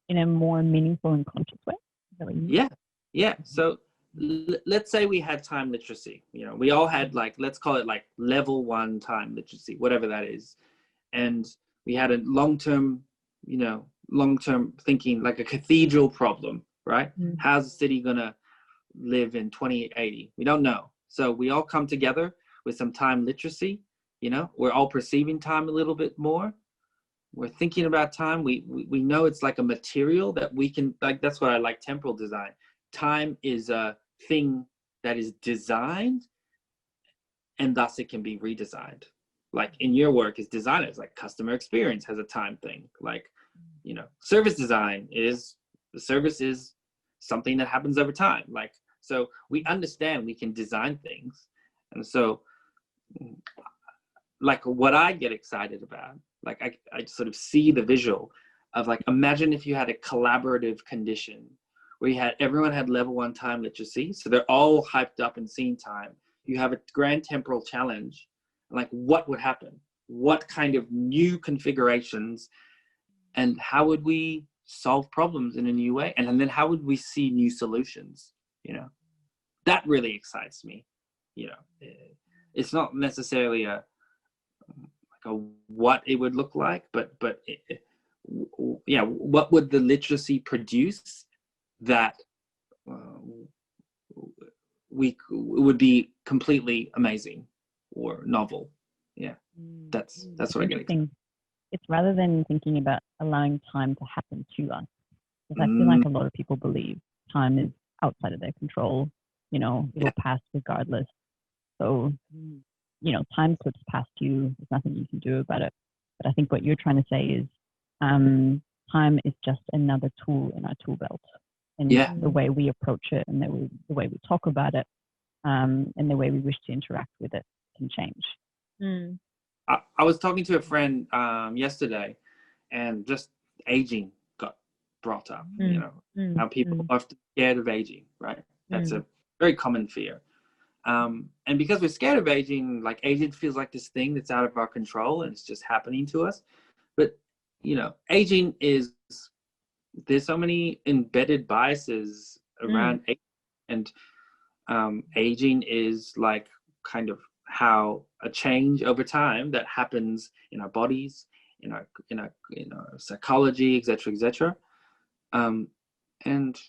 [SPEAKER 4] a more meaningful and conscious way? Is that what you mean?
[SPEAKER 1] Yeah. So let's say we had time literacy. You know, we all had let's call it like level 1 time literacy, whatever that is. And we had a long-term thinking, like a cathedral problem, right? How's the city gonna live in 2080? We don't know. So we all come together with some time literacy. You know, we're all perceiving time a little bit more. We're thinking about time. We know it's like a material that we can, like, that's what I like temporal design. Time is a thing that is designed, and thus it can be redesigned. Like in your work as designers, like customer experience has a time thing. Like, you know, service design is, the service is something that happens over time. Like, so we understand we can design things. And so like what I get excited about, like I sort of see the visual of, like, imagine if you had a collaborative condition where everyone had level 1 time literacy. So they're all hyped up and seeing time. You have a grand temporal challenge. Like, what would happen? What kind of new configurations, and how would we solve problems in a new way? And then how would we see new solutions? You know, that really excites me. You know, it's not necessarily what it would look like, but what would the literacy produce that would be completely amazing or novel? Yeah, that's what I get excited.
[SPEAKER 4] It's rather than thinking about allowing time to happen to us, because I feel like a lot of people believe time is outside of their control. You know, it'll pass regardless. So, you know, time slips past you. There's nothing you can do about it. But I think what you're trying to say is time is just another tool in our tool belt. And the way we approach it, and the way we talk about it, and the way we wish to interact with it can change.
[SPEAKER 1] I was talking to a friend yesterday, and just aging got brought up, how people are scared of aging, right? That's a very common fear. And because we're scared of aging, like aging feels like this thing that's out of our control and it's just happening to us. But, aging there's so many embedded biases around aging. And aging is like kind of how a change over time that happens in our bodies, in our psychology, etc. And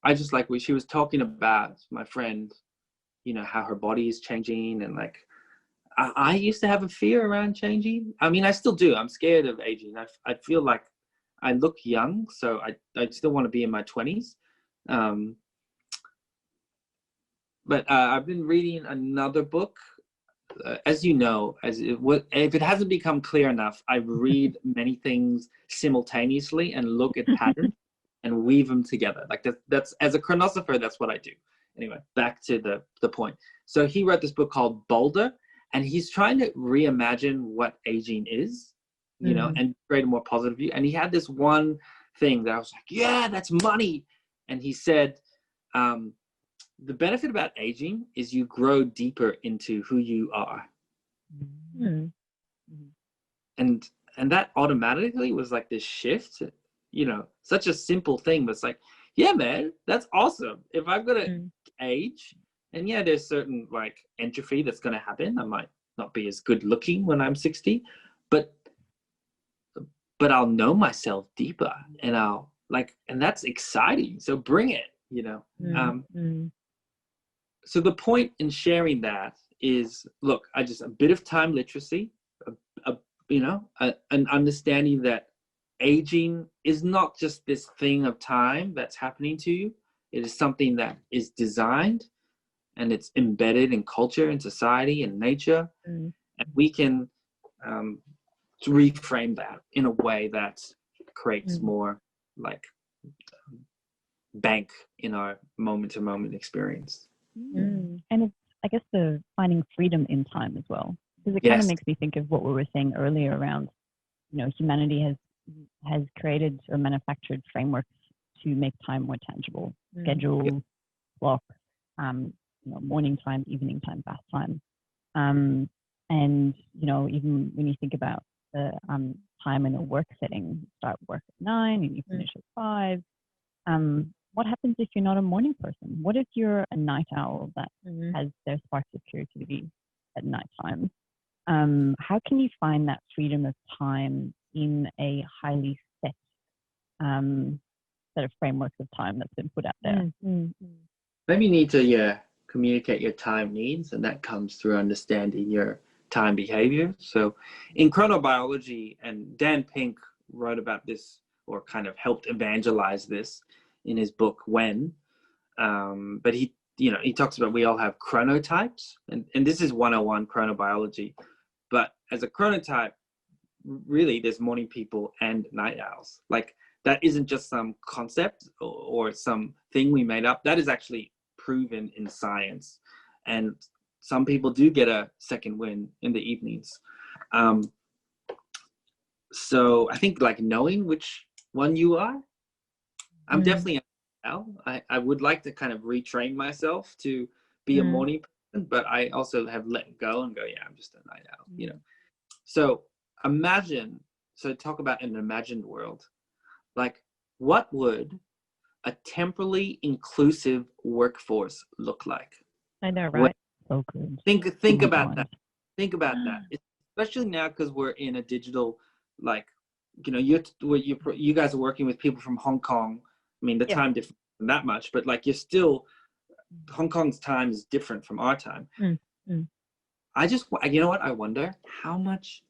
[SPEAKER 1] I just like she was talking about my friend, how her body is changing, and like I used to have a fear around changing. I mean, I still do. I'm scared of aging. I feel like I look young, so I still want to be in my 20s. But I've been reading another book. As you know, if it hasn't become clear enough, I read many things simultaneously and look at patterns and weave them together. Like that's as a chronosopher, that's what I do. Anyway, back to the point. So he wrote this book called Bolder, and he's trying to reimagine what aging is, and create a more positive view. And he had this one thing that I was like, yeah, that's money. And he said, the benefit about aging is you grow deeper into who you are. And that automatically was like this shift, such a simple thing, but it's like, yeah, man, that's awesome. If I'm going to age, and yeah, there's certain like entropy that's going to happen. I might not be as good looking when I'm 60, but I'll know myself deeper, and and that's exciting. So bring it, So the point in sharing that is, look, a bit of time literacy, an understanding that aging is not just this thing of time that's happening to you. It is something that is designed, and it's embedded in culture and society and nature. And we can reframe that in a way that creates more like bank in our moment-to-moment experience.
[SPEAKER 4] And it's, I guess, the finding freedom in time as well, because it kind of makes me think of what we were saying earlier around, humanity has created or manufactured frameworks to make time more tangible, schedule, clock, morning time, evening time, bath time, and even when you think about the time in a work setting, you start work at 9 and you finish at 5. What happens if you're not a morning person? What if you're a night owl that has their sparks of creativity at nighttime? How can you find that freedom of time in a highly set set of frameworks of time that's been put out there?
[SPEAKER 1] Maybe you need to communicate your time needs, and that comes through understanding your time behavior. So in chronobiology, and Dan Pink wrote about this, or kind of helped evangelize this in his book When, but he talks about we all have chronotypes, and this is 101 chronobiology. But as a chronotype, really there's morning people and night owls. Like that isn't just some concept or some thing we made up. That is actually proven in science, and some people do get a second wind in the evenings. So I think like knowing which one you are, I'm definitely a night owl. I would like to kind of retrain myself to be a morning person, but I also have let go and go, yeah, I'm just a night owl, So talk about an imagined world. Like, what would a temporally inclusive workforce look like?
[SPEAKER 2] I know, right?
[SPEAKER 4] So good.
[SPEAKER 1] Think about that. Think about that. Especially now, because we're in a digital, like, you guys are working with people from Hong Kong. I mean, the time difference isn't that much, but like Hong Kong's time is different from our time. I just, I wonder how much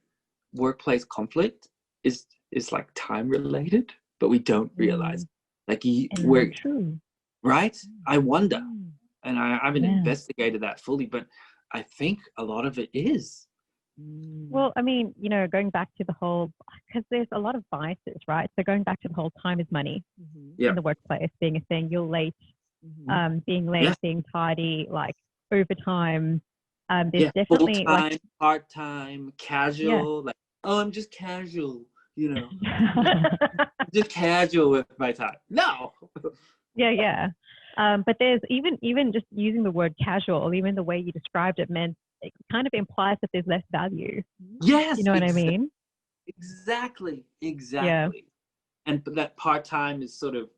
[SPEAKER 1] workplace conflict is like time related, but we don't realize. Like we're
[SPEAKER 4] true,
[SPEAKER 1] right? I wonder, and I haven't investigated that fully, but I think a lot of it is.
[SPEAKER 2] Well, I mean, going back to the whole, because there's a lot of biases, right? So going back to the whole time is money in the workplace being a thing. You're late, being late, being tardy, like overtime. There's definitely
[SPEAKER 1] full-time, part-time, casual. Like, oh, I'm just casual, just casual with my time. No.
[SPEAKER 2] Yeah. But there's even just using the word casual, even the way you described it meant it kind of implies that there's less value.
[SPEAKER 1] Yes.
[SPEAKER 2] You know what I mean?
[SPEAKER 1] Exactly.
[SPEAKER 2] Yeah.
[SPEAKER 1] And that part-time is sort of,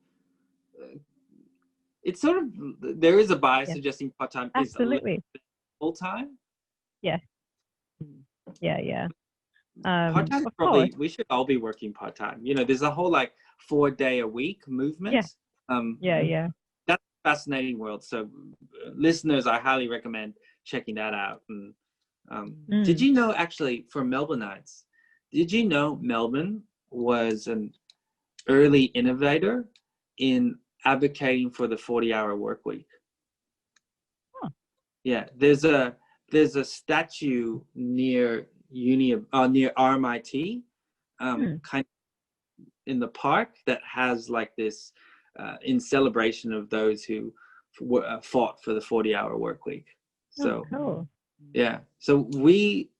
[SPEAKER 1] there is a bias suggesting part-time is
[SPEAKER 2] absolutely
[SPEAKER 1] full-time.
[SPEAKER 2] Yes. Yeah.
[SPEAKER 1] Part-time probably, we should all be working part-time. You know, there's a whole like 4-day-a-week movement.
[SPEAKER 2] Yeah.
[SPEAKER 1] That's a fascinating world. So listeners, I highly recommend checking that out. And did you know, actually, for Melbourneites, did you know Melbourne was an early innovator in advocating for the 40-hour work week? Yeah, there's a statue near near RMIT, kind of in the park, that has like this in celebration of those who fought for the 40-hour work week. So
[SPEAKER 2] cool.
[SPEAKER 1] Yeah, so we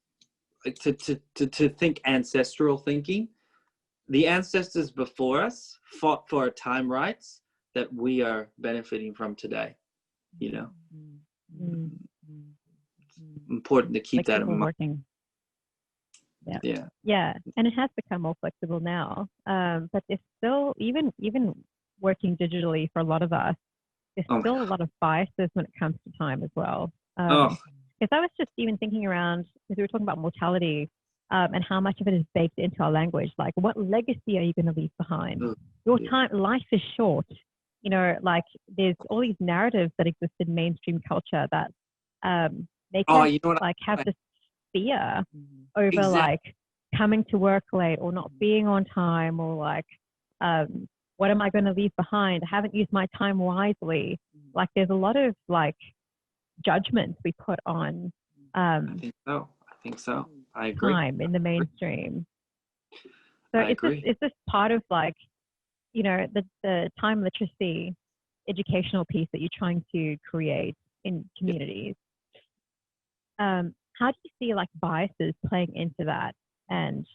[SPEAKER 1] to think ancestral thinking. The ancestors before us fought for time rights that we are benefiting from today. You know, important to keep that in mind.
[SPEAKER 2] Working. Yeah, and it has become more flexible now. But there's still, even working digitally for a lot of us, there's still a lot of biases when it comes to time as well. Because I was just even thinking around, because we were talking about mortality, and how much of it is baked into our language. Like, what legacy are you going to leave behind? Your time, life is short. You know, like there's all these narratives that exist in mainstream culture that make us like have this fear over like coming to work late or not being on time, or like, what am I going to leave behind? I haven't used my time wisely. Like, there's a lot of like judgments we put on.
[SPEAKER 1] I think so. I agree.
[SPEAKER 2] Time in the mainstream. So it's just part of like, you know, the time literacy educational piece that you're trying to create in communities. How do you see like biases playing into that, and,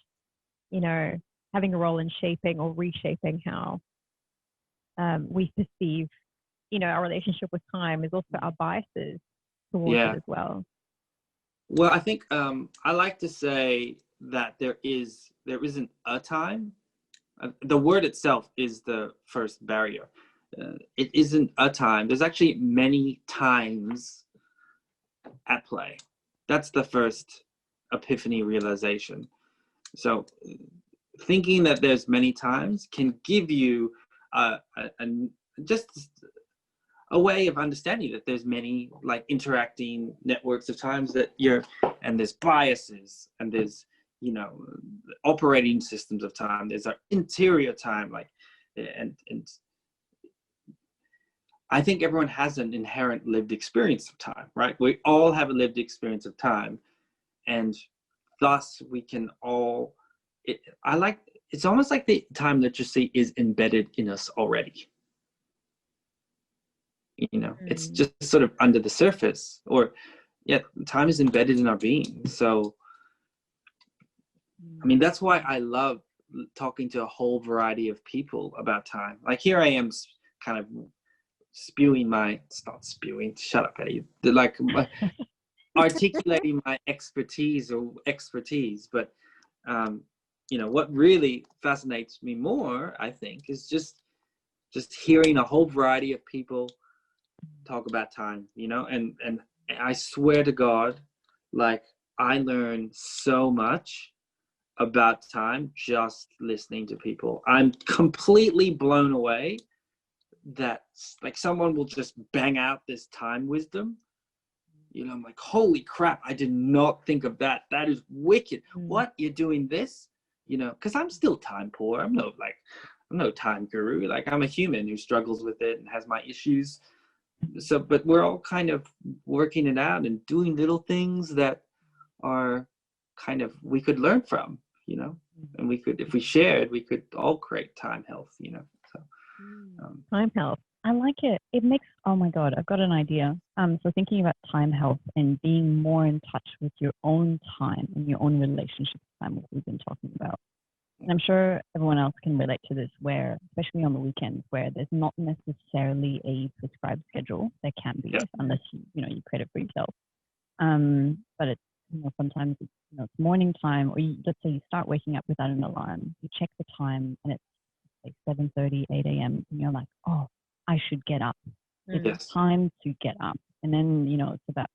[SPEAKER 2] you know, having a role in shaping or reshaping how we perceive, you know, our relationship with time is also our biases towards it as well?
[SPEAKER 1] Well, I think I like to say that there isn't a time. The word itself is the first barrier. It isn't a time. There's actually many times at play. That's the first epiphany realization. So thinking that there's many times can give you just a way of understanding that there's many like interacting networks of times and there's biases, and there's, you know, operating systems of time. There's our interior time, like, and I think everyone has an inherent lived experience of time, right? We all have a lived experience of time, and thus we can all, it's almost like the time literacy is embedded in us already. You know, it's just sort of under the surface, or time is embedded in our being. So, I mean, that's why I love talking to a whole variety of people about time. Like, here I am kind of shut up, Eddie. Like, articulating my expertise. But, you know, what really fascinates me more, I think, is just hearing a whole variety of people talk about time, you know, and I swear to God, like, I learn so much about time just listening to people. I'm completely blown away that like someone will just bang out this time wisdom. You know, I'm like, holy crap, I did not think of that. That is wicked. What, you're doing this? You know, because I'm still time poor. I'm no time guru. Like, I'm a human who struggles with it and has my issues. So, but we're all kind of working it out and doing little things that are kind of, we could learn from, you know, and we could, if we shared, we could all create time health, you know. So
[SPEAKER 2] time health,
[SPEAKER 4] I like it. It makes, oh my God, I've got an idea. So thinking about time health and being more in touch with your own time and your own relationship with time, what we've been talking about. And I'm sure everyone else can relate to this, where, especially on the weekends, where there's not necessarily a prescribed schedule. There can be, unless you create it for yourself. But it's, sometimes it's morning time, or let's say you start waking up without an alarm. You check the time, and it's like 7:30, 8 a.m. And you're like, oh, I should get up. It's time to get up. And then, it's about,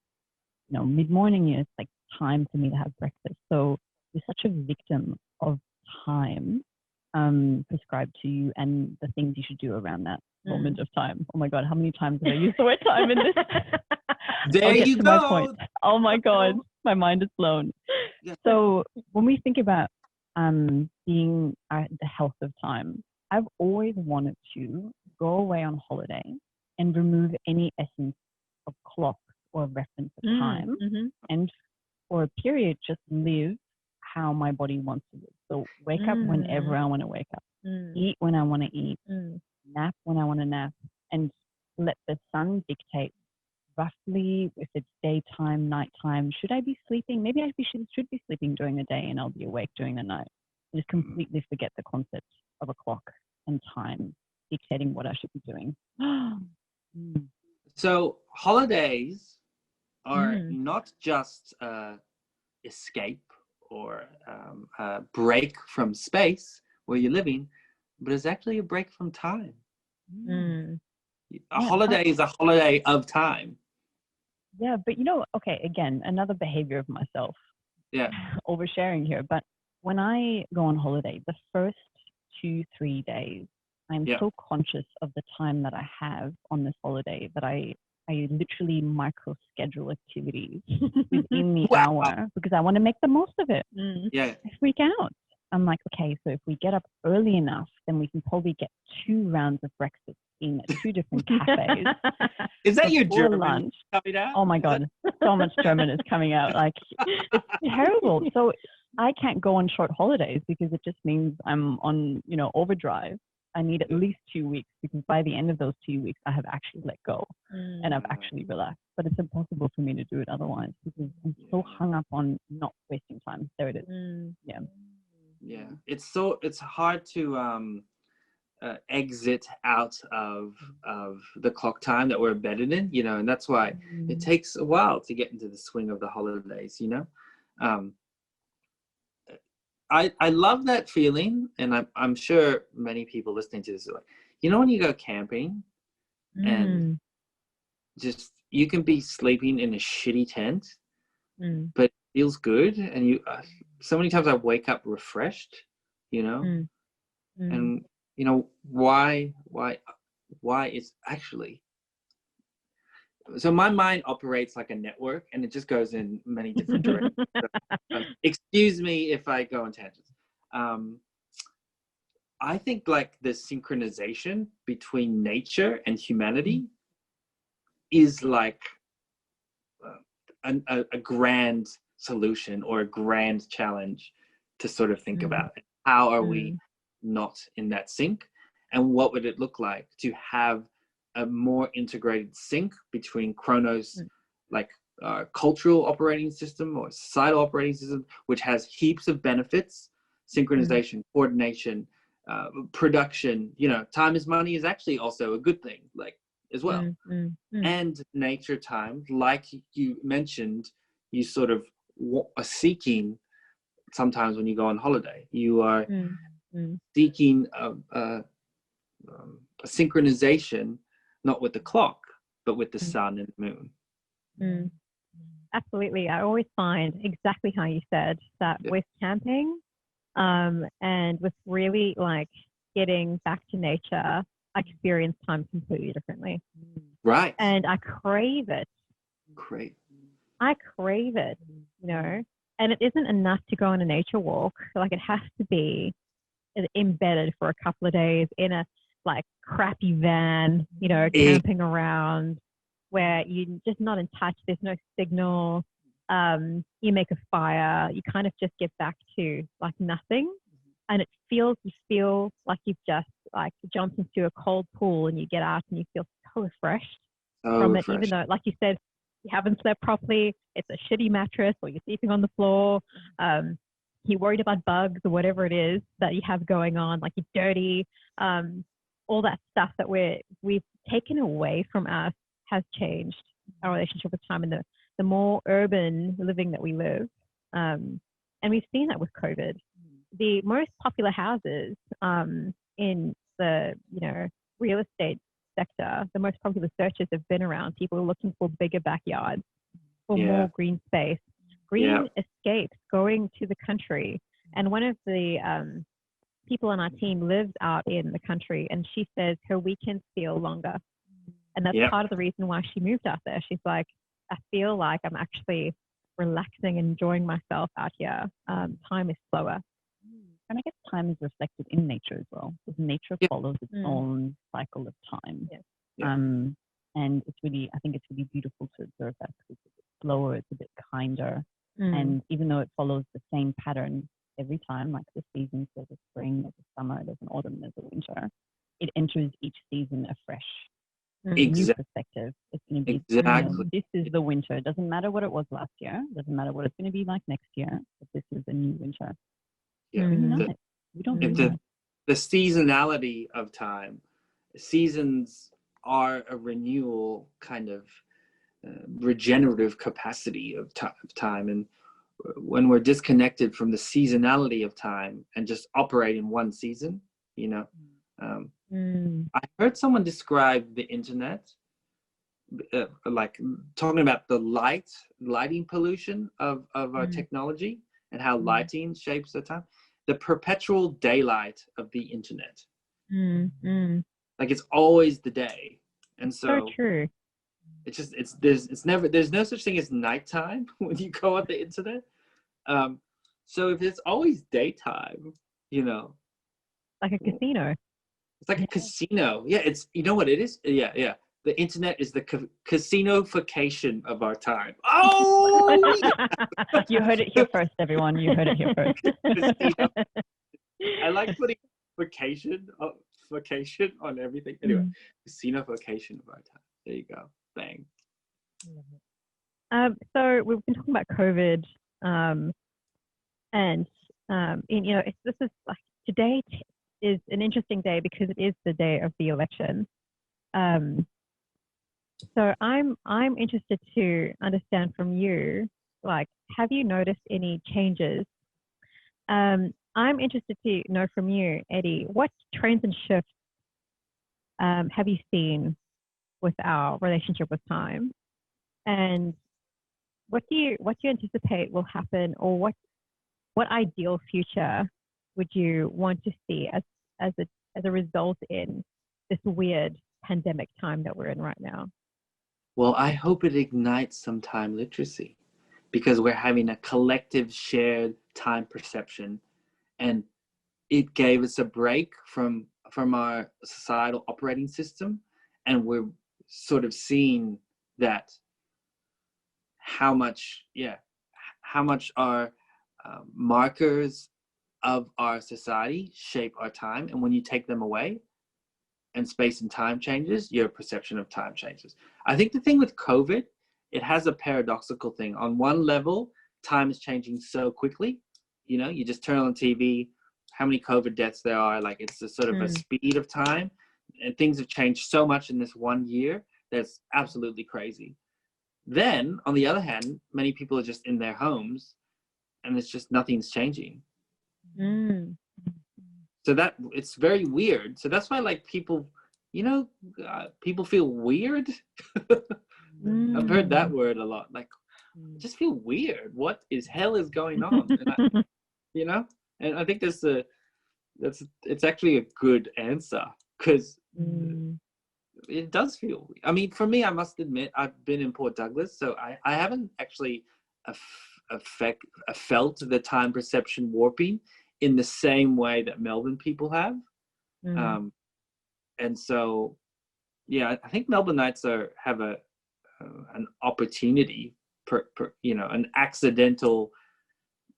[SPEAKER 4] mid-morning, it's like time for me to have breakfast. So you're such a victim of time prescribed to you and the things you should do around that moment of time. Oh my God, how many times have I used the word time in this?
[SPEAKER 1] There you go.
[SPEAKER 4] My point. Oh my God, my mind is blown.
[SPEAKER 1] Yeah.
[SPEAKER 4] So when we think about being the health of time, I've always wanted to go away on holiday and remove any essence of clocks or reference of time, and for a period just live how my body wants to live. So wake up whenever I want to wake up, eat when I want to eat, nap when I want to nap, and let the sun dictate roughly if it's daytime, nighttime. Should I be sleeping? Maybe I should be sleeping during the day and I'll be awake during the night. I just completely forget the concept of a clock and time dictating what I should be doing.
[SPEAKER 1] So holidays are not just escape or a break from space where you're living, but it's actually a break from time. A holiday is a holiday of time.
[SPEAKER 4] Yeah, but okay, again, another behavior of myself.
[SPEAKER 1] Yeah.
[SPEAKER 4] Oversharing here. But when I go on holiday, the first 2-3 days, I'm so conscious of the time that I have on this holiday that I literally micro schedule activities within the hour because I want to make the most of it.
[SPEAKER 1] Yeah.
[SPEAKER 4] I freak out. I'm like, okay, so if we get up early enough, then we can probably get 2 rounds of breakfast in at 2 different cafes.
[SPEAKER 1] Is that your German
[SPEAKER 4] lunch
[SPEAKER 1] coming out?
[SPEAKER 4] Oh my God, so much German is coming out. Like, it's terrible. So I can't go on short holidays because it just means I'm on, overdrive. I need at least 2 weeks because by the end of those 2 weeks, I have actually let go and I've actually relaxed. But it's impossible for me to do it otherwise because I'm so hung up on not wasting time. There it is.
[SPEAKER 1] Yeah, it's hard to exit out of the clock time that we're embedded in, and that's why it takes a while to get into the swing of the holidays. I love that feeling, and I'm sure many people listening to this are like, when you go camping and just you can be sleeping in a shitty tent, but it feels good, and you so many times I wake up refreshed, and why is actually. So my mind operates like a network, and it just goes in many different directions. Excuse me if I go on tangents. I think like the synchronization between nature and humanity is like a grand solution or a grand challenge to sort of think about. How are we not in that sync? And what would it look like to have a more integrated sync between Chronos, like cultural operating system or societal operating system, which has heaps of benefits, synchronization, coordination, production, time is money is actually also a good thing, like as well. And nature time, like you mentioned, you sort of are seeking sometimes when you go on holiday, you are seeking a synchronization, not with the clock, but with the sun and the moon.
[SPEAKER 2] Absolutely. I always find exactly how you said that with camping and with really like getting back to nature, I experience time completely differently.
[SPEAKER 1] Right.
[SPEAKER 2] And I crave it.
[SPEAKER 1] Great.
[SPEAKER 2] I crave it, and it isn't enough to go on a nature walk. Like it has to be embedded for a couple of days in a like crappy van, camping around where you're just not in touch. There's no signal. You make a fire. You kind of just get back to like nothing. And you feel like you've just like jumped into a cold pool and you get out and you feel so refreshed from it, even though, like you said, you haven't slept properly. It's a shitty mattress or you're sleeping on the floor. you're worried about bugs or whatever it is that you have going on, like you're dirty, all that stuff that we've taken away from us has changed our relationship with time, and the more urban living that we live. And we've seen that with COVID. The most popular houses in the real estate sector, the most popular searches have been around people are looking for bigger backyards, for more green space, green escapes, going to the country. And one of the people on our team lives out in the country, and she says her weekends feel longer. And that's part of the reason why she moved out there. She's like, I feel like I'm actually relaxing and enjoying myself out here. Time is slower.
[SPEAKER 4] And I guess time is reflected in nature as well, because nature follows its own cycle of time. And it's really, I think it's really beautiful to observe that, because it's a bit slower, it's a bit kinder. And even though it follows the same pattern every time, like the seasons, there's a spring, there's a summer, there's an autumn, there's a winter, it enters each season afresh. New perspective. It's going to be, this is the winter. It doesn't matter what it was last year. It doesn't matter what it's going to be like next year, but this is a new winter. We don't do that.
[SPEAKER 1] The seasonality of time. Seasons are a renewal kind of regenerative capacity of time. And when we're disconnected from the seasonality of time and just operate in one season, I heard someone describe the internet, like talking about the lighting pollution of our technology and how lighting shapes the time. The perpetual daylight of the internet. Like it's always the day. And so
[SPEAKER 2] true.
[SPEAKER 1] It's just, there's no such thing as nighttime when you go on the internet. So if it's always daytime,
[SPEAKER 2] like a casino.
[SPEAKER 1] It's like a casino. Yeah, it's, you know what it is? Yeah. The internet is the casinofication of our time. Oh!
[SPEAKER 4] You heard it here first, everyone. You heard it here first.
[SPEAKER 1] I like putting vacation on everything. Anyway, casinofication of our time. There you go. Bang.
[SPEAKER 2] So we've been talking about COVID, and this is like today is an interesting day because it is the day of the election. So I'm interested to understand from you, like, have you noticed any changes? I'm interested to know from you, Eddie, what trends and shifts have you seen with our relationship with time, and what do you anticipate will happen, or what ideal future would you want to see as a result in this weird pandemic time that we're in right now?
[SPEAKER 1] Well, I hope it ignites some time literacy, because we're having a collective shared time perception, and it gave us a break from our societal operating system, and we're sort of seeing that how much our markers of our society shape our time, and when you take them away and space and time changes, your perception of time changes. I think the thing with COVID, it has a paradoxical thing. On one level, time is changing so quickly. You just turn on TV, how many COVID deaths there are, like it's a sort of a speed of time, and things have changed so much in this 1 year that's absolutely crazy. Then on the other hand, many people are just in their homes and it's just nothing's changing. So that it's very weird. So that's why, like, people, people feel weird. I've heard that word a lot. Like, just feel weird. What is hell is going on? And and I think it's actually a good answer, because it does feel weird. I mean, for me, I must admit, I've been in Port Douglas, so I haven't actually felt the time perception warping in the same way that Melbourne people have. And so, yeah, I think Melbourneites have an opportunity, an accidental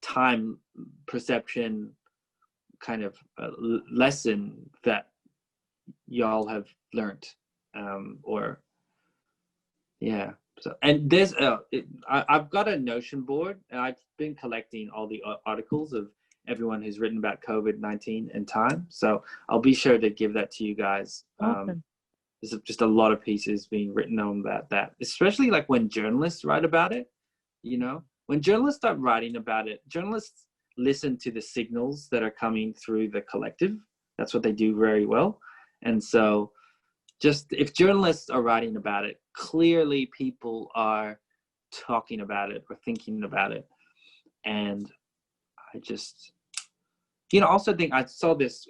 [SPEAKER 1] time perception kind of lesson that y'all have learned, So, and there's I've got a Notion board, and I've been collecting all the articles of everyone who's written about COVID-19 and time. So I'll be sure to give that to you guys.
[SPEAKER 2] Awesome.
[SPEAKER 1] There's just a lot of pieces being written on that, especially like when journalists write about it, you know, when journalists start writing about it, journalists listen to the signals that are coming through the collective. That's what they do very well. And so just if journalists are writing about it, clearly people are talking about it or thinking about it. And I just, you know, also think I saw this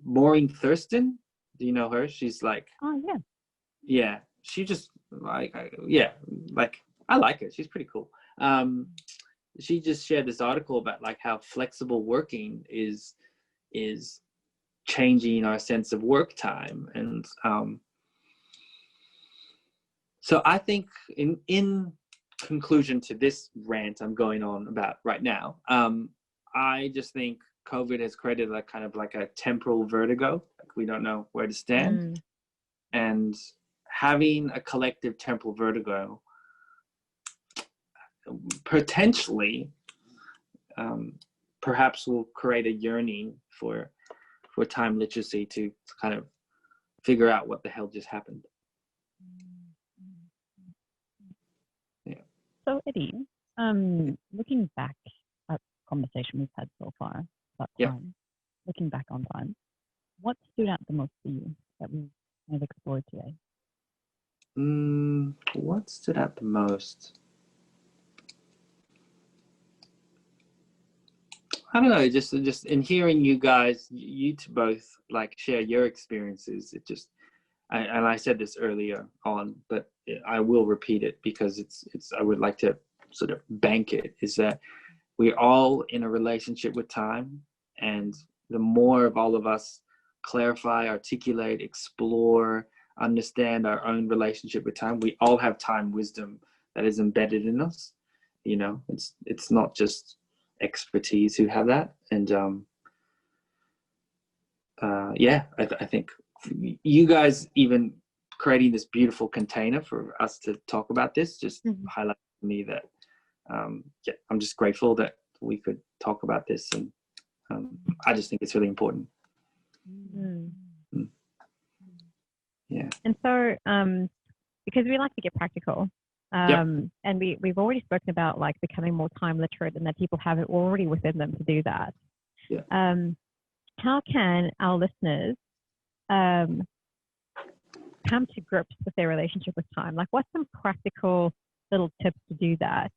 [SPEAKER 1] Maureen Thurston. Do you know her? She's like,
[SPEAKER 2] Oh yeah.
[SPEAKER 1] Yeah, she just like, I like her. She's pretty cool. She just shared this article about like how flexible working is changing our sense of work time. And so I think in conclusion to this rant I'm going on about right now, I just think COVID has created a kind of like a temporal vertigo. Like we don't know where to stand. And having a collective temporal vertigo potentially perhaps will create a yearning for time literacy to kind of figure out what the hell just happened. Yeah.
[SPEAKER 4] So Eddie, looking back at the conversation we've had so far about time, looking back on time, what stood out the most for you that we have explored today?
[SPEAKER 1] What stood out the most? I don't know, just in hearing you guys, you two both like share your experiences, it just, and I said this earlier on, but I will repeat it because it's I would like to sort of bank it, is that we're all in a relationship with time, and the more of all of us clarify, articulate, explore, understand our own relationship with time, we all have time wisdom that is embedded in us. You know, it's not just expertise who have that. And I think you guys even creating this beautiful container for us to talk about this just highlighted to me that I'm just grateful that we could talk about this, and I just think it's really important. Yeah.
[SPEAKER 2] And so because we like to get practical, and we've already spoken about like becoming more time literate, and that people have it already within them to do that. How can our listeners come to grips with their relationship with time? Like, what's some practical little tips to do that?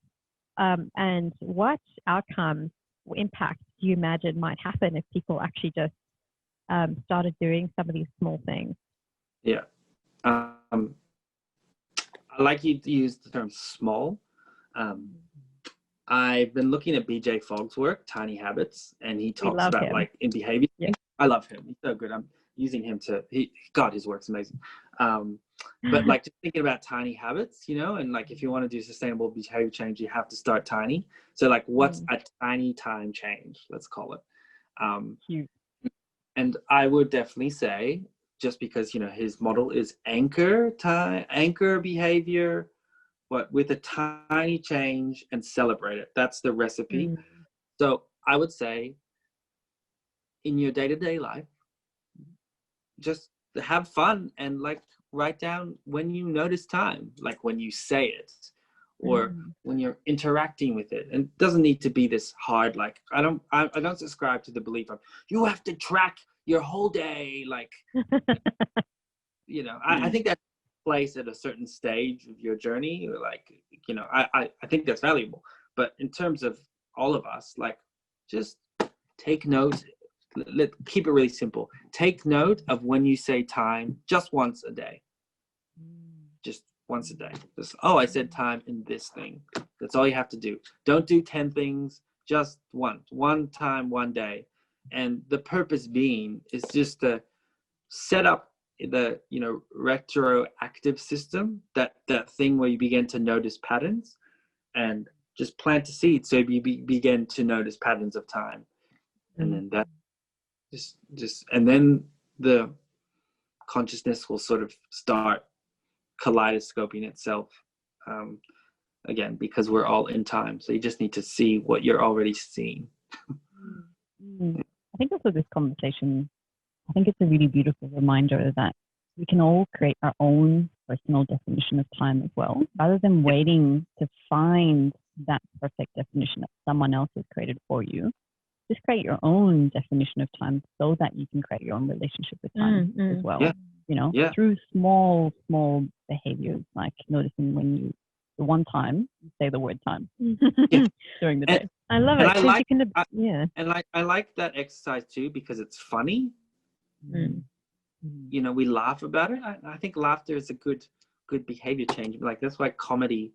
[SPEAKER 2] And what outcomes or impact do you imagine might happen if people actually just started doing some of these small things?
[SPEAKER 1] Yeah. I like you to use the term small. I've been looking at BJ Fogg's work, Tiny Habits, and he talks about like in behavior. Yeah. I love him. He's so good. I'm using him his work's amazing. But like just thinking about tiny habits, you know, and like if you want to do sustainable behavior change, you have to start tiny. So like what's a tiny time change, let's call it. And I would definitely say, just because, you know, his model is anchor behavior, but with a tiny change and celebrate it. That's the recipe. So I would say in your day-to-day life, just have fun and like write down when you notice time, like when you say it or when you're interacting with it. And it doesn't need to be this hard, like I don't subscribe to the belief of you have to track your whole day, like you know, I think that's place at a certain stage of your journey, or like, you know, I think that's valuable. But in terms of all of us, like just take note. Keep it really simple. Take note of when you say time just once a day. Just once a day. Just, I said time in this thing. That's all you have to do. Don't do 10 things, just one time, one day. And the purpose being is just to set up the, you know, retroactive system, that thing where you begin to notice patterns, and just plant a seed so you begin to notice patterns of time. And then that just and then the consciousness will sort of start kaleidoscoping itself again, because we're all in time. So you just need to see what you're already seeing.
[SPEAKER 4] I think also this conversation, I think it's a really beautiful reminder that we can all create our own personal definition of time as well, rather than waiting to find that perfect definition that someone else has created for you. Just create your own definition of time so that you can create your own relationship with time as well. You know, through small behaviors, like noticing when the one time you say the word time during the day.
[SPEAKER 2] I love it.
[SPEAKER 1] I like that exercise too, because it's funny. You know, we laugh about it. I think laughter is a good behavior change. Like, that's why comedy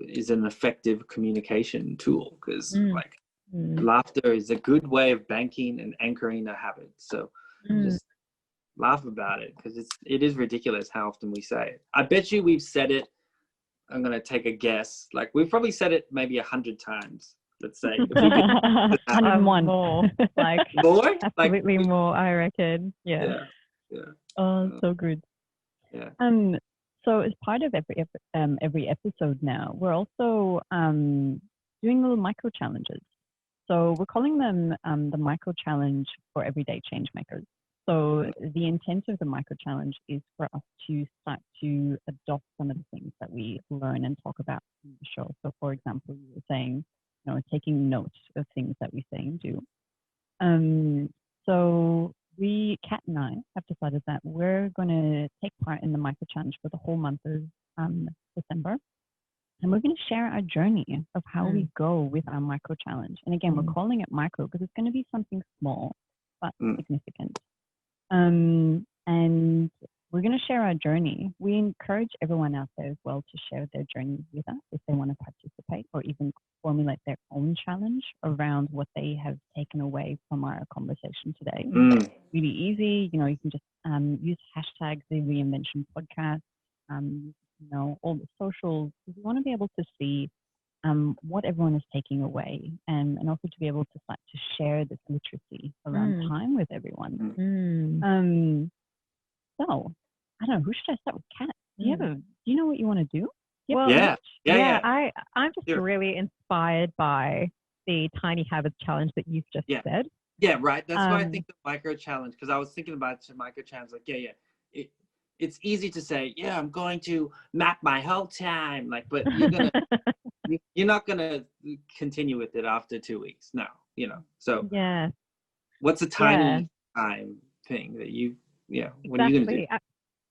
[SPEAKER 1] is an effective communication tool, because laughter is a good way of banking and anchoring a habit. So just laugh about it, because it is ridiculous how often we say it. I bet you we've said it. I'm going to take a guess. Like, we've probably said it maybe 100 times. Let's say
[SPEAKER 4] 101
[SPEAKER 2] more, like
[SPEAKER 1] more,
[SPEAKER 2] absolutely more. I reckon. Yeah.
[SPEAKER 4] Oh, so good.
[SPEAKER 1] Yeah.
[SPEAKER 4] So as part of every episode now, we're also doing little micro challenges. So we're calling them the micro challenge for everyday change makers. So the intent of the micro challenge is for us to start to adopt some of the things that we learn and talk about in the show. So for example, you were saying, you know, taking notes of things that we say and do. So Kat and I have decided that we're going to take part in the micro challenge for the whole month of December. And we're going to share our journey of how we go with our micro challenge. And again, we're calling it micro because it's going to be something small, but significant. And we're going to share our journey. We encourage everyone out there as well to share their journey with us if they want to participate, or even formulate their own challenge around what they have taken away from our conversation today. Really easy. You know, you can just use hashtag the Reinvention Podcast, you know, all the socials. We want to be able to see what everyone is taking away, and also to be able to start to share this literacy around time with everyone. So I don't know, who should I start with? Kat, do you know what you want to do?
[SPEAKER 2] I'm just really inspired by the tiny habits challenge that you've just said.
[SPEAKER 1] Yeah, right. That's why I think the micro challenge, because I was thinking about the micro challenge, like, it's easy to say, I'm going to map my whole time, like, but you're not gonna continue with it after 2 weeks. No, you know. So what's a tiny time thing that what are you gonna do?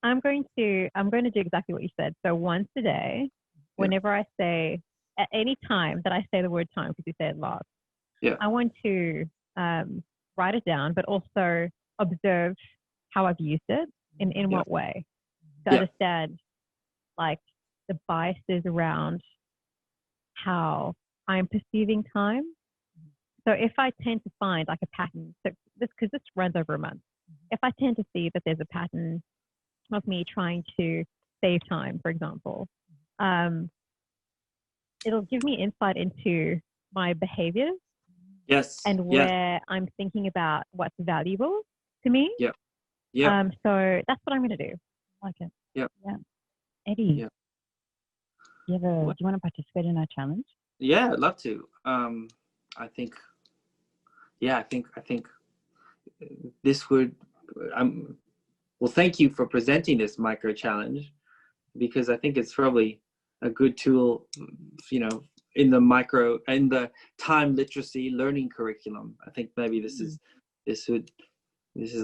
[SPEAKER 2] I'm going to do exactly what you said. So once a day, whenever I say, at any time that I say the word time, because you say it last, I want to write it down, but also observe how I've used it in what way, to understand like the biases around how I'm perceiving time. So if I tend to find like a pattern, because this runs over a month, if I tend to see that there's a pattern of me trying to save time, for example, it'll give me insight into my behaviors and where I'm thinking about what's valuable to me. So that's what I'm going to do. I like it. Eddie, do you want to participate in our challenge?
[SPEAKER 1] Yeah, I'd love to. I think this would. Well, thank you for presenting this micro challenge, because I think it's probably a good tool, you know, in the time literacy learning curriculum. I think maybe this is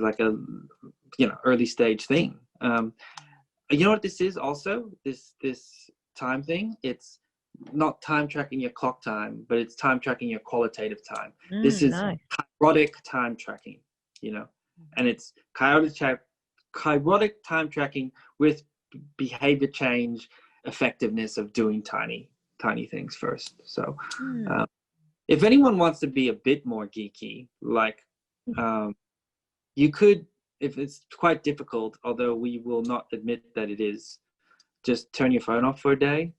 [SPEAKER 1] like a, you know, early stage thing. You know what this is also? This time thing, it's not time tracking your clock time, but it's time tracking your qualitative time. This is chirotic time tracking, you know, and it's chirotic time tracking with behavior change effectiveness of doing tiny things first. So if anyone wants to be a bit more geeky, like you could, if it's quite difficult, although we will not admit that it is, just turn your phone off for a day.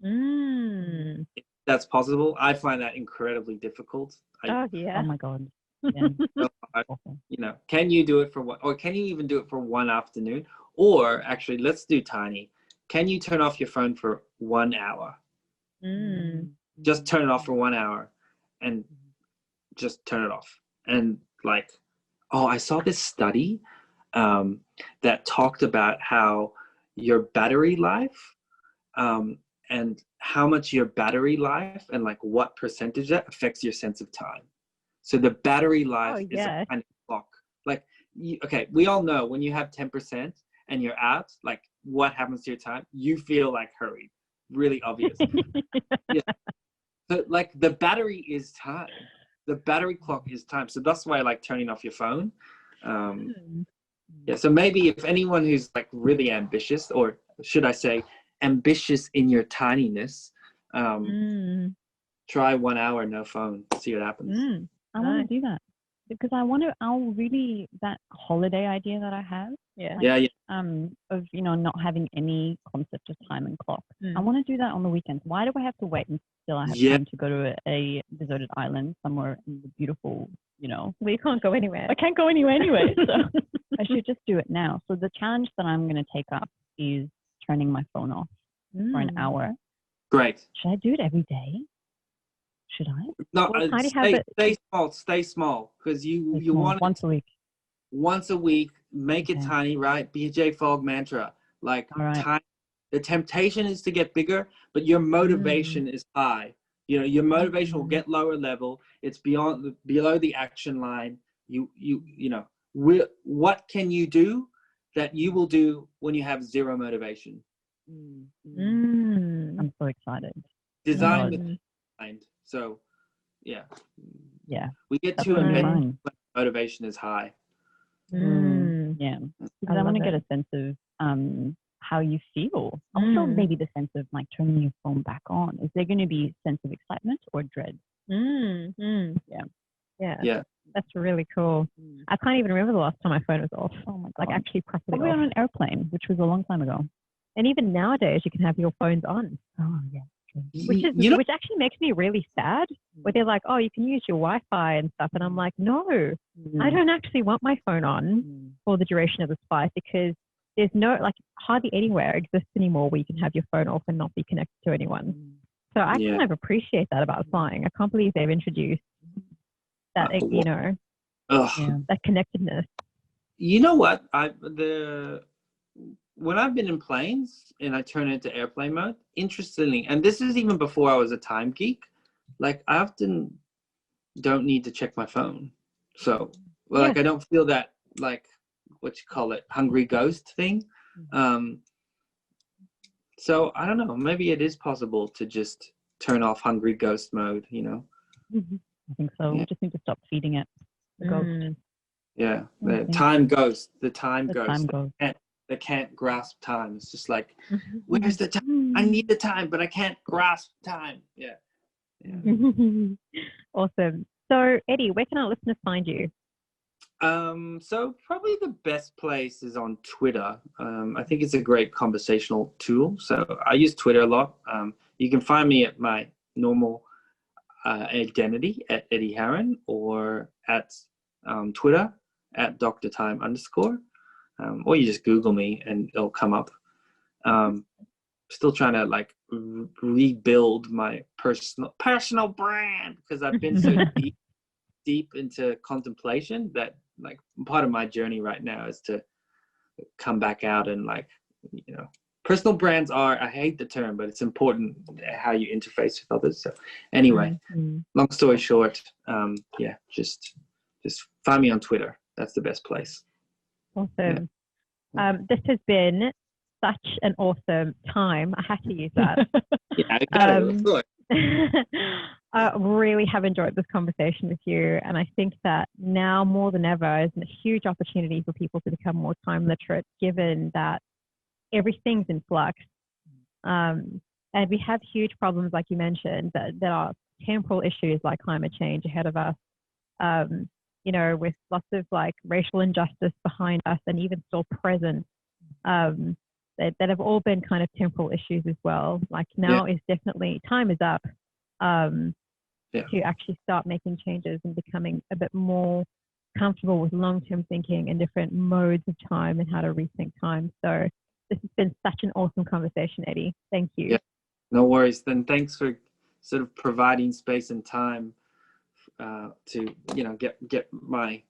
[SPEAKER 1] If that's possible. I find that incredibly difficult.
[SPEAKER 2] Oh my God.
[SPEAKER 1] You know, can you do it for one, or can you even do it for one afternoon? Or actually, let's do tiny. Can you turn off your phone for 1 hour? Just turn it off for 1 hour and just turn it off. and like, oh, I saw this study that talked about how your battery life and how much your battery life and like what percentage that affects your sense of time. So the battery life is a kind of clock. Like, okay, we all know when you have 10% and you're out, like what happens to your time? You feel like hurried, really obvious. Yeah. So like the battery is time. The battery clock is time. So that's why I like turning off your phone. Yeah. So maybe if anyone who's like really ambitious, or should I say ambitious in your tininess, try 1 hour, no phone, see what happens.
[SPEAKER 4] I want to do that because I'll really, that holiday idea that I have. Of, you know, not having any concept of time and clock. I want to do that on the weekends. Why do I have to wait until I have time to go to a deserted island somewhere in the beautiful, you know?
[SPEAKER 2] We can't go anywhere.
[SPEAKER 4] I can't go anywhere anyway. So I should just do it now. So the challenge that I'm going to take up is turning my phone off for an hour.
[SPEAKER 1] Great.
[SPEAKER 4] Should I do it every day? Should I?
[SPEAKER 1] No, stay small, because you want
[SPEAKER 4] once a week.
[SPEAKER 1] Once a week, make it tiny, right? BJ Fogg mantra. Like, time, the temptation is to get bigger, but your motivation is high. You know, your motivation will get lower level. It's below the action line. You know, what can you do that you will do when you have zero motivation?
[SPEAKER 4] I'm so excited.
[SPEAKER 1] Design with mind. So, yeah. We get too amazed when motivation is high. Because
[SPEAKER 4] I want to get a sense of how you feel. Also, maybe the sense of like turning your phone back on. Is there going to be a sense of excitement or dread?
[SPEAKER 2] Yeah. That's really cool. I can't even remember the last time my phone was off. Oh my God. Like actually properly
[SPEAKER 4] Probably
[SPEAKER 2] off.
[SPEAKER 4] on an airplane, which was a long time ago.
[SPEAKER 2] And even nowadays, you can have your phones on.
[SPEAKER 4] Oh yeah.
[SPEAKER 2] Which actually makes me really sad, where they're like, oh, you can use your Wi-Fi and stuff. And I'm like, no, I don't actually want my phone on for the duration of the flight, because there's no, like, hardly anywhere exists anymore where you can have your phone off and not be connected to anyone. So I kind of appreciate that about flying. I can't believe they've introduced that, you know, that connectedness.
[SPEAKER 1] You know what? When I've been in planes and I turn into airplane mode, interestingly, and this is even before I was a time geek, like I often don't need to check my phone. So, like, I don't feel that, like, what you call it, hungry ghost thing. So I don't know, maybe it is possible to just turn off hungry ghost mode, you know?
[SPEAKER 4] I think so. We just need to stop feeding it. The ghost.
[SPEAKER 1] Yeah, the time ghost. They can't grasp time. It's just like, where's the time? I need the time, but I can't grasp time. Yeah.
[SPEAKER 2] Awesome. So, Eddie, where can our listeners find you?
[SPEAKER 1] So probably the best place is on Twitter. I think it's a great conversational tool. So I use Twitter a lot. You can find me at my normal identity at Eddie Harran, or at Twitter at Dr. Time _. Or you just Google me and it'll come up. Still trying to like rebuild my personal brand, because I've been so deep into contemplation that, like, part of my journey right now is to come back out and, like, you know, personal brands are, I hate the term, but it's important how you interface with others. So anyway, long story short, just find me on Twitter. That's the best place.
[SPEAKER 2] Awesome. This has been such an awesome time. I had to use that. I really have enjoyed this conversation with you. And I think that now more than ever is a huge opportunity for people to become more time literate, given that everything's in flux. And we have huge problems, like you mentioned, that are temporal issues like climate change ahead of us. You know, with lots of like racial injustice behind us and even still present, that have all been kind of temporal issues as well. Like now is definitely, time is up to actually start making changes and becoming a bit more comfortable with long-term thinking and different modes of time and how to rethink time. So this has been such an awesome conversation, Eddie. Thank you.
[SPEAKER 1] Yeah, no worries. Then thanks for sort of providing space and time to get my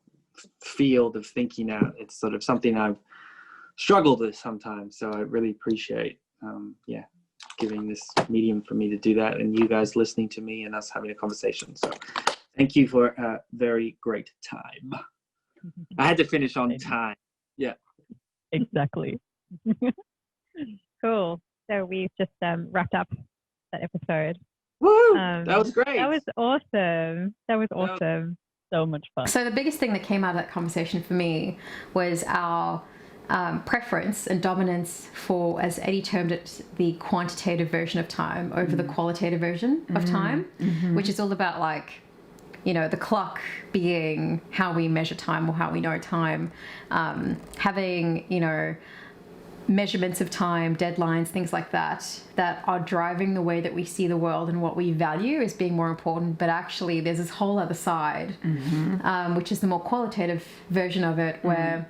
[SPEAKER 1] field of thinking out. It's sort of something I've struggled with sometimes, so I really appreciate giving this medium for me to do that, and you guys listening to me and us having a conversation. So thank you for a very great time. I had to finish on time. Yeah,
[SPEAKER 4] exactly.
[SPEAKER 2] Cool. So we've just wrapped up that episode.
[SPEAKER 1] Woo! That was great.
[SPEAKER 2] That was awesome.
[SPEAKER 4] So much fun.
[SPEAKER 3] So the biggest thing that came out of that conversation for me was our preference and dominance for, as Eddie termed it, the quantitative version of time over the qualitative version of time, which is all about like, the clock being how we measure time or how we know time, having, measurements of time, deadlines, things like that are driving the way that we see the world and what we value as being more important. But actually there's this whole other side, which is the more qualitative version of it, where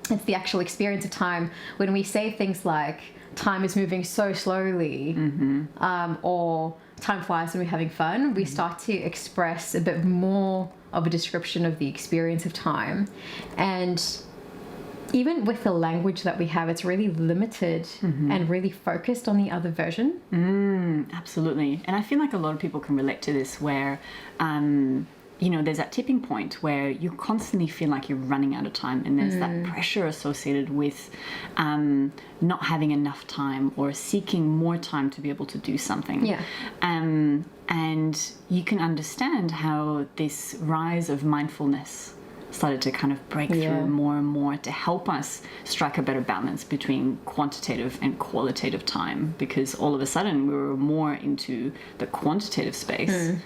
[SPEAKER 3] it's the actual experience of time. When we say things like time is moving so slowly, or time flies when we're having fun, we start to express a bit more of a description of the experience of time. And even with the language that we have, it's really limited and really focused on the other version.
[SPEAKER 5] Absolutely. And I feel like a lot of people can relate to this, where there's that tipping point where you constantly feel like you're running out of time, and there's that pressure associated with not having enough time or seeking more time to be able to do something.
[SPEAKER 3] Yeah.
[SPEAKER 5] And you can understand how this rise of mindfulness started to kind of break through more and more to help us strike a better balance between quantitative and qualitative time, because all of a sudden we were more into the quantitative space.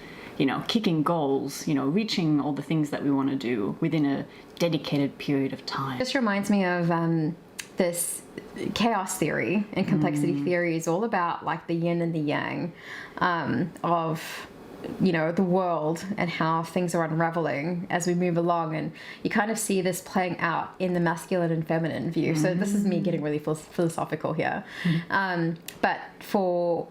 [SPEAKER 5] Kicking goals, reaching all the things that we want to do within a dedicated period of time.
[SPEAKER 3] This reminds me of this chaos theory and complexity theory is all about like the yin and the yang of the world and how things are unraveling as we move along. And you kind of see this playing out in the masculine and feminine view. So this is me getting really philosophical here. But for,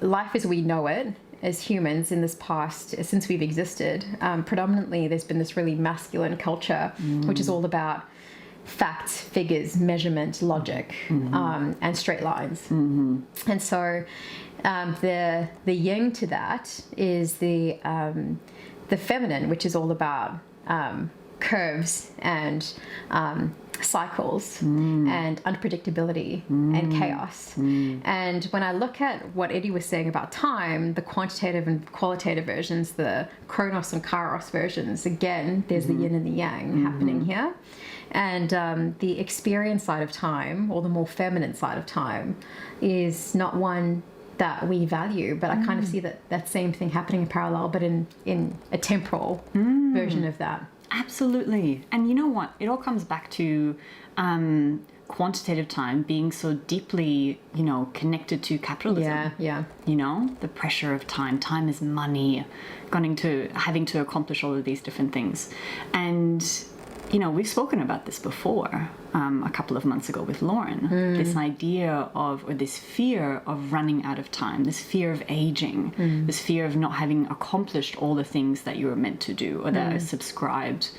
[SPEAKER 3] life as we know it, as humans in this past, since we've existed, predominantly there's been this really masculine culture, which is all about facts, figures, measurement, logic, and straight lines. And so the yin to that is the feminine, which is all about curves and cycles and unpredictability and chaos. And when I look at what Eddie was saying about time, the quantitative and qualitative versions, the Chronos and Chiros versions, again, there's the yin and the yang happening here. And the experience side of time, or the more feminine side of time, is not one that we value, but I kind of see that same thing happening in parallel, but in a temporal version of that.
[SPEAKER 5] Absolutely. And you know what? It all comes back to quantitative time being so deeply, connected to capitalism.
[SPEAKER 3] Yeah.
[SPEAKER 5] The pressure of time. Time is money, having to accomplish all of these different things. And, we've spoken about this before a couple of months ago with Lauren. This idea of, or this fear of running out of time, this fear of aging, this fear of not having accomplished all the things that you were meant to do, or that are subscribed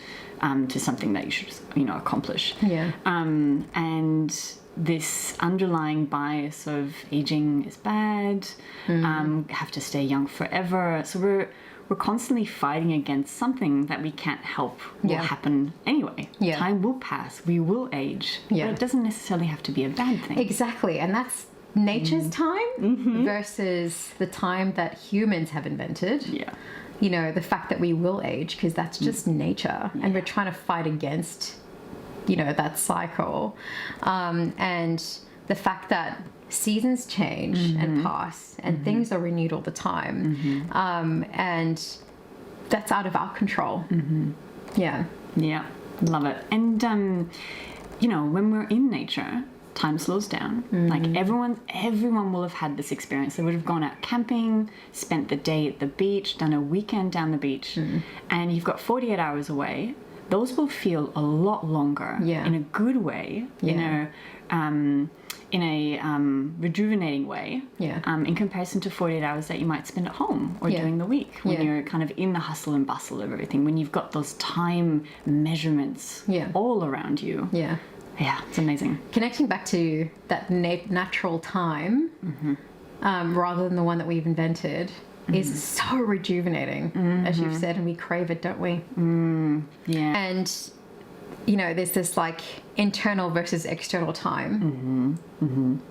[SPEAKER 5] to something that you should, accomplish.
[SPEAKER 3] Yeah.
[SPEAKER 5] And this underlying bias of aging is bad, have to stay young forever. So we're constantly fighting against something that we can't help will happen anyway.
[SPEAKER 3] Yeah.
[SPEAKER 5] Time will pass, we will age, but it doesn't necessarily have to be a bad thing.
[SPEAKER 3] Exactly, and that's nature's time versus the time that humans have invented.
[SPEAKER 5] Yeah.
[SPEAKER 3] The fact that we will age, because that's just nature, and we're trying to fight against, that cycle. And the fact that seasons change and pass, and things are renewed all the time, and that's out of our control. Yeah,
[SPEAKER 5] love it. And when we're in nature, time slows down. Like everyone will have had this experience. They would have gone out camping, spent the day at the beach, done a weekend down the beach, and you've got 48 hours away. Those will feel a lot longer in a good way, in a rejuvenating way, in comparison to 48 hours that you might spend at home or during the week when you're kind of in the hustle and bustle of everything, when you've got those time measurements all around you. Yeah, it's amazing.
[SPEAKER 3] Connecting back to that natural time, rather than the one that we've invented, is so rejuvenating, as you've said, and we crave it, don't we?
[SPEAKER 5] Yeah.
[SPEAKER 3] And, you know, there's this like internal versus external time.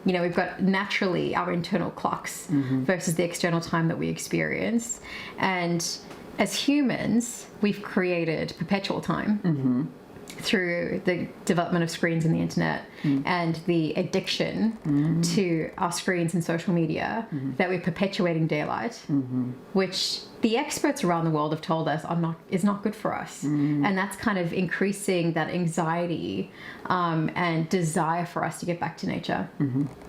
[SPEAKER 3] You know, we've got naturally our internal clocks versus the external time that we experience. And as humans, we've created perpetual time. Through the development of screens and the internet and the addiction to our screens and social media, that we're perpetuating daylight, which the experts around the world have told us is not good for us. And that's kind of increasing that anxiety and desire for us to get back to nature.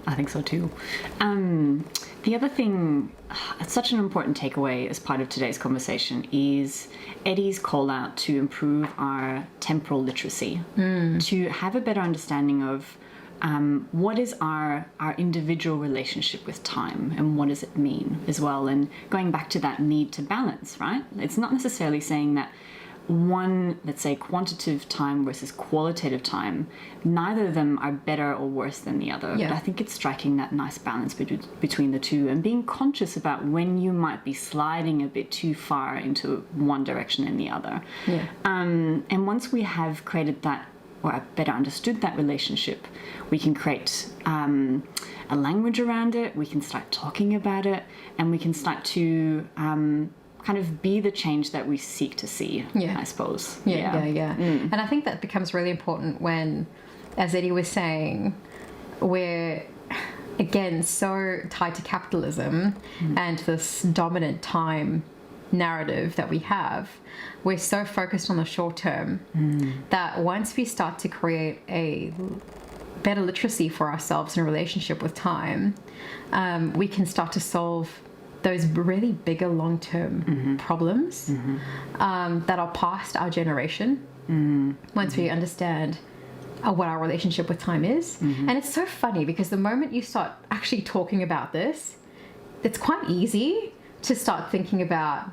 [SPEAKER 5] I think so too. The other thing, such an important takeaway as part of today's conversation, is Eddie's call out to improve our temporal literacy, to have a better understanding of what is our individual relationship with time and what does it mean as well. And going back to that need to balance, right? It's not necessarily saying that one, let's say, quantitative time versus qualitative time, neither of them are better or worse than the other. But I think it's striking that nice balance between the two and being conscious about when you might be sliding a bit too far into one direction and the other. And once we have created that, or better understood that relationship, we can create a language around it, we can start talking about it, and we can start to kind of be the change that we seek to see, I suppose. And I think that becomes really important when, as Eddie was saying, we're, again, so tied to capitalism and this dominant time narrative that we have. We're so focused on the short term that once we start to create a better literacy for ourselves in a relationship with time, we can start to solve those really bigger long-term problems that are past our generation once we understand what our relationship with time is. And it's so funny because the moment you start actually talking about this, it's quite easy to start thinking about,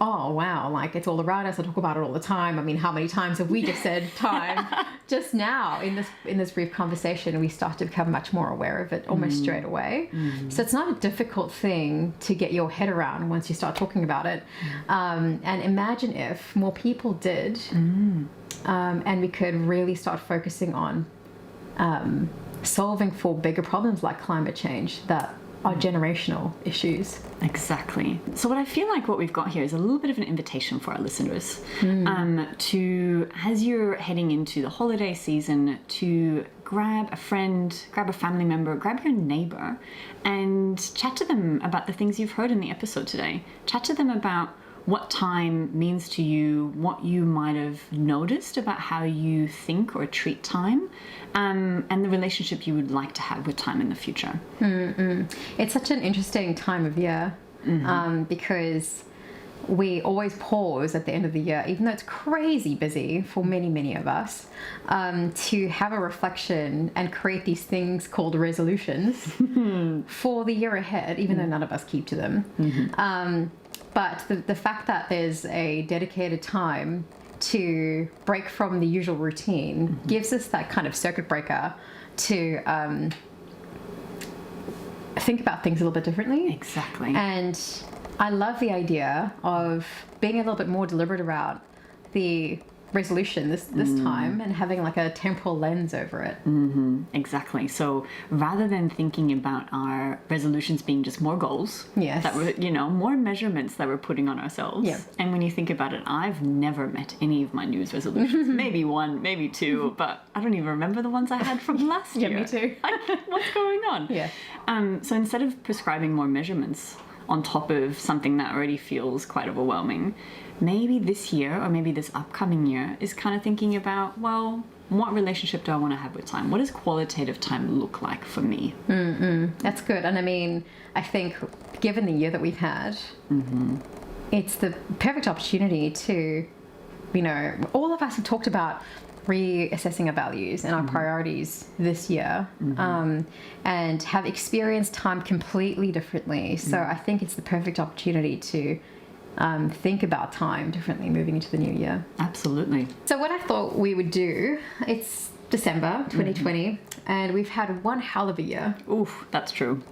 [SPEAKER 5] oh wow, like it's all around us, I talk about it all the time. I mean, how many times have we just said time just now in this brief conversation? We start to become much more aware of it almost straight away. So it's not a difficult thing to get your head around once you start talking about it. And imagine if more people did, and we could really start focusing on solving for bigger problems like climate change that are generational issues. Exactly. So what we've got here is a little bit of an invitation for our listeners to, as you're heading into the holiday season, to grab a friend, grab a family member, grab your neighbor and chat to them about the things you've heard in the episode today. Chat to them about what time means to you, what you might have noticed about how you think or treat time, and the relationship you would like to have with time in the future.
[SPEAKER 3] It's such an interesting time of year because we always pause at the end of the year, even though it's crazy busy for many, many of us, to have a reflection and create these things called resolutions for the year ahead, even though none of us keep to them. But the fact that there's a dedicated time to break from the usual routine gives us that kind of circuit breaker to think about things a little bit differently.
[SPEAKER 5] Exactly.
[SPEAKER 3] And I love the idea of being a little bit more deliberate about the resolution this time and having like a temporal lens over it.
[SPEAKER 5] Exactly. So rather than thinking about our resolutions being just more goals, that were, more measurements that we're putting on ourselves. And when you think about it, I've never met any of my New Year's resolutions. Maybe one, maybe two, but I don't even remember the ones I had from last year.
[SPEAKER 3] Me too.
[SPEAKER 5] What's going on? So instead of prescribing more measurements on top of something that already feels quite overwhelming, maybe this year or maybe this upcoming year is kind of thinking about, well, what relationship do I want to have with time? What does qualitative time look like for me?
[SPEAKER 3] That's good. And I mean, I think given the year that we've had, it's the perfect opportunity to, all of us have talked about reassessing our values and our priorities this year, and have experienced time completely differently. So I think it's the perfect opportunity to think about time differently moving into the new year.
[SPEAKER 5] Absolutely.
[SPEAKER 3] So what I thought we would do, it's December 2020, and we've had one hell of a year.
[SPEAKER 5] Oof, that's true.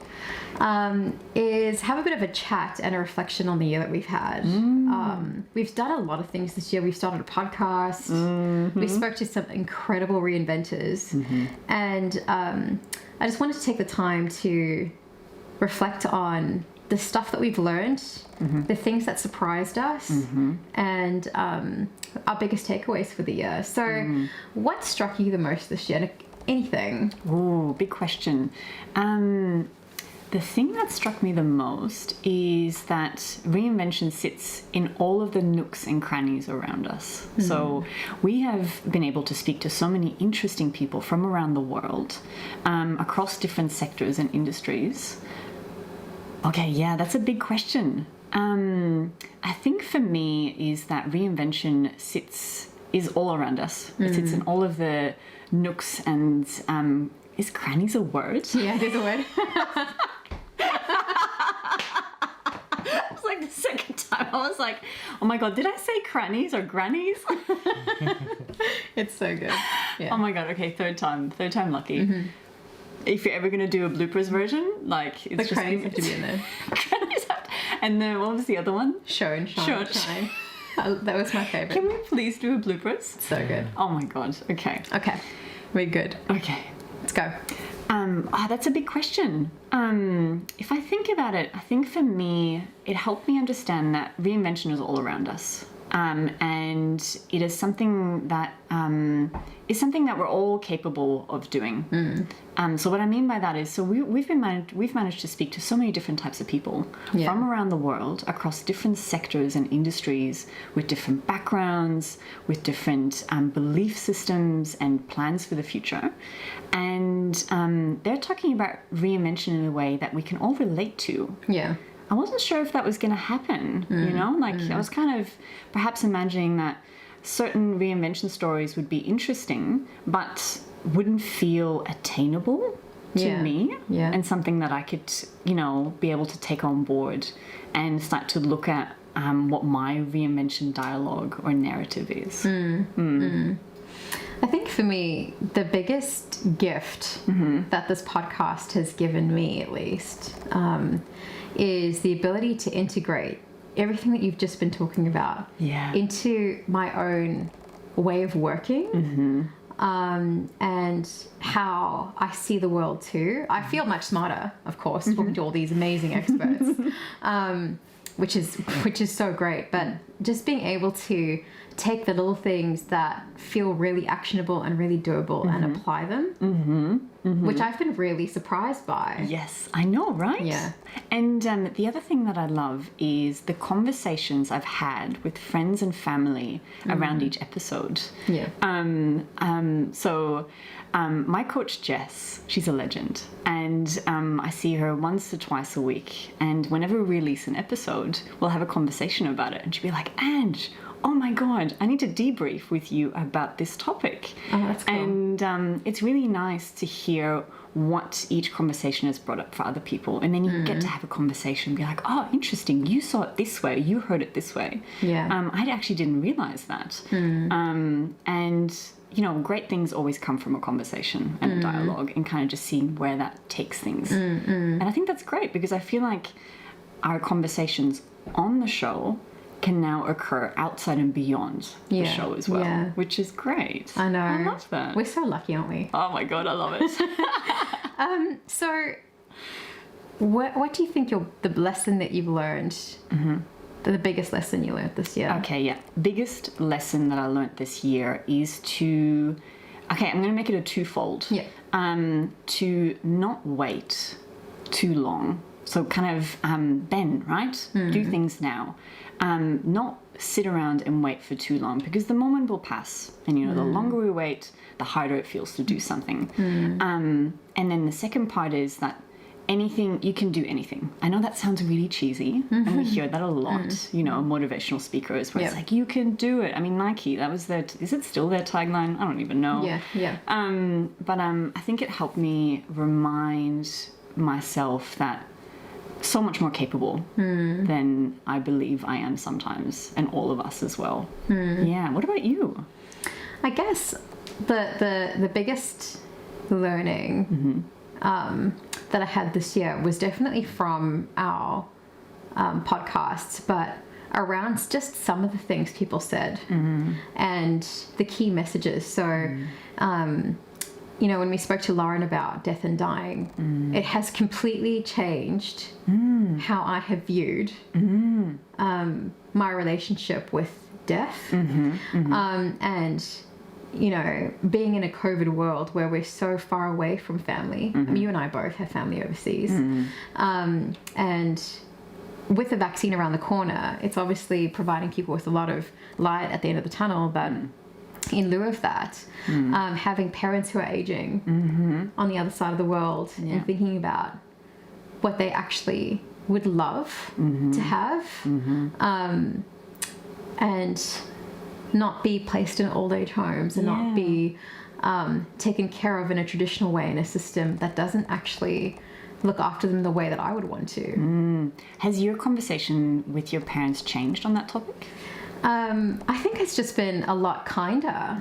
[SPEAKER 3] Is have a bit of a chat and a reflection on the year that we've had. We've done a lot of things this year. We've started a podcast. We spoke to some incredible reinventors. And I just wanted to take the time to reflect on the stuff that we've learned, the things that surprised us, and our biggest takeaways for the year. So what struck you the most this year? Anything?
[SPEAKER 5] Ooh, big question. The thing that struck me the most is that reinvention sits in all of the nooks and crannies around us. So we have been able to speak to so many interesting people from around the world, across different sectors and industries. Okay, yeah, that's a big question. I think for me is that reinvention is all around us. It sits in all of the nooks and is crannies a word?
[SPEAKER 3] Yeah, it is a word.
[SPEAKER 5] It's like the second time I was like, oh my god, did I say crannies or grannies?
[SPEAKER 3] It's so good. Yeah.
[SPEAKER 5] Oh my god, okay, third time lucky. If you're ever going to do a bloopers version, like it's
[SPEAKER 3] The crannies have to be in there.
[SPEAKER 5] Crannies have to, and then what was the other one?
[SPEAKER 3] Show and shine. That was my favorite.
[SPEAKER 5] Can we please do a bloopers?
[SPEAKER 3] So good.
[SPEAKER 5] Oh my god, okay.
[SPEAKER 3] Okay, we're good.
[SPEAKER 5] Okay.
[SPEAKER 3] Let's go.
[SPEAKER 5] That's a big question. If I think about it, I think for me, it helped me understand that reinvention is all around us. And it is something that we're all capable of doing. So what I mean by that is, so we've managed to speak to so many different types of people from around the world, across different sectors and industries, with different backgrounds, with different belief systems and plans for the future. And they're talking about reinvention in a way that we can all relate to.
[SPEAKER 3] Yeah.
[SPEAKER 5] I wasn't sure if that was going to happen, you know? Like, I was kind of perhaps imagining that certain reinvention stories would be interesting, but wouldn't feel attainable to me, and something that I could, you know, be able to take on board and start to look at what my reinvention dialogue or narrative is.
[SPEAKER 3] I think for me, the biggest gift that this podcast has given me, at least, is the ability to integrate everything that you've just been talking about into my own way of working, and how I see the world too. I feel much smarter, of course, talking to all these amazing experts, which is so great. But just being able to take the little things that feel really actionable and really doable and apply them, which I've been really surprised by.
[SPEAKER 5] Yes, I know, right? Yeah. And the other thing that I love is the conversations I've had with friends and family around each episode. Yeah. So my coach Jess, she's a legend, and I see her once or twice a week, and whenever we release an episode, we'll have a conversation about it, and she'll be like, Ange, oh my god, I need to debrief with you about this topic.
[SPEAKER 3] Oh, that's cool.
[SPEAKER 5] And it's really nice to hear what each conversation has brought up for other people, and then you get to have a conversation and be like, oh, interesting, you saw it this way, you heard it this way. Yeah. I actually didn't realize that. And you know, great things always come from a conversation and a dialogue, and kind of just seeing where that takes things. And I think that's great, because I feel like our conversations on the show can now occur outside and beyond the show as well, which is great.
[SPEAKER 3] I know.
[SPEAKER 5] I love that.
[SPEAKER 3] We're so lucky, aren't we?
[SPEAKER 5] Oh my god, I love it.
[SPEAKER 3] So what do you think the lesson that you've learned, the biggest lesson you learned this year?
[SPEAKER 5] Okay, yeah. Biggest lesson that I learned this year is to, I'm going to make it a twofold. Yeah. To not wait too long. So kind of bend, right? Do things now. Not sit around and wait for too long, because the moment will pass, and you know, the longer we wait, the harder it feels to do something. And then the second part is that anything, you can do anything. I know that sounds really cheesy, and we hear that a lot, you know, motivational speakers, where it's like, you can do it. I mean, Nike, that was their, is it still their tagline? I don't even know. But I think it helped me remind myself that so much more capable than I believe I am sometimes, and all of us as well. Yeah, what about you?
[SPEAKER 3] I guess the biggest learning that I had this year was definitely from our podcasts, but around just some of the things people said and the key messages. So, you know, when we spoke to Lauren about death and dying, it has completely changed how I have viewed my relationship with death. And you know, being in a COVID world where we're so far away from family. You and I both have family overseas. And with the vaccine around the corner, it's obviously providing people with a lot of light at the end of the tunnel, but in lieu of that, having parents who are aging on the other side of the world and thinking about what they actually would love to have, and not be placed in old age homes and not be taken care of in a traditional way in a system that doesn't actually look after them the way that I would want to.
[SPEAKER 5] Has your conversation with your parents changed on that topic?
[SPEAKER 3] I think it's just been a lot kinder.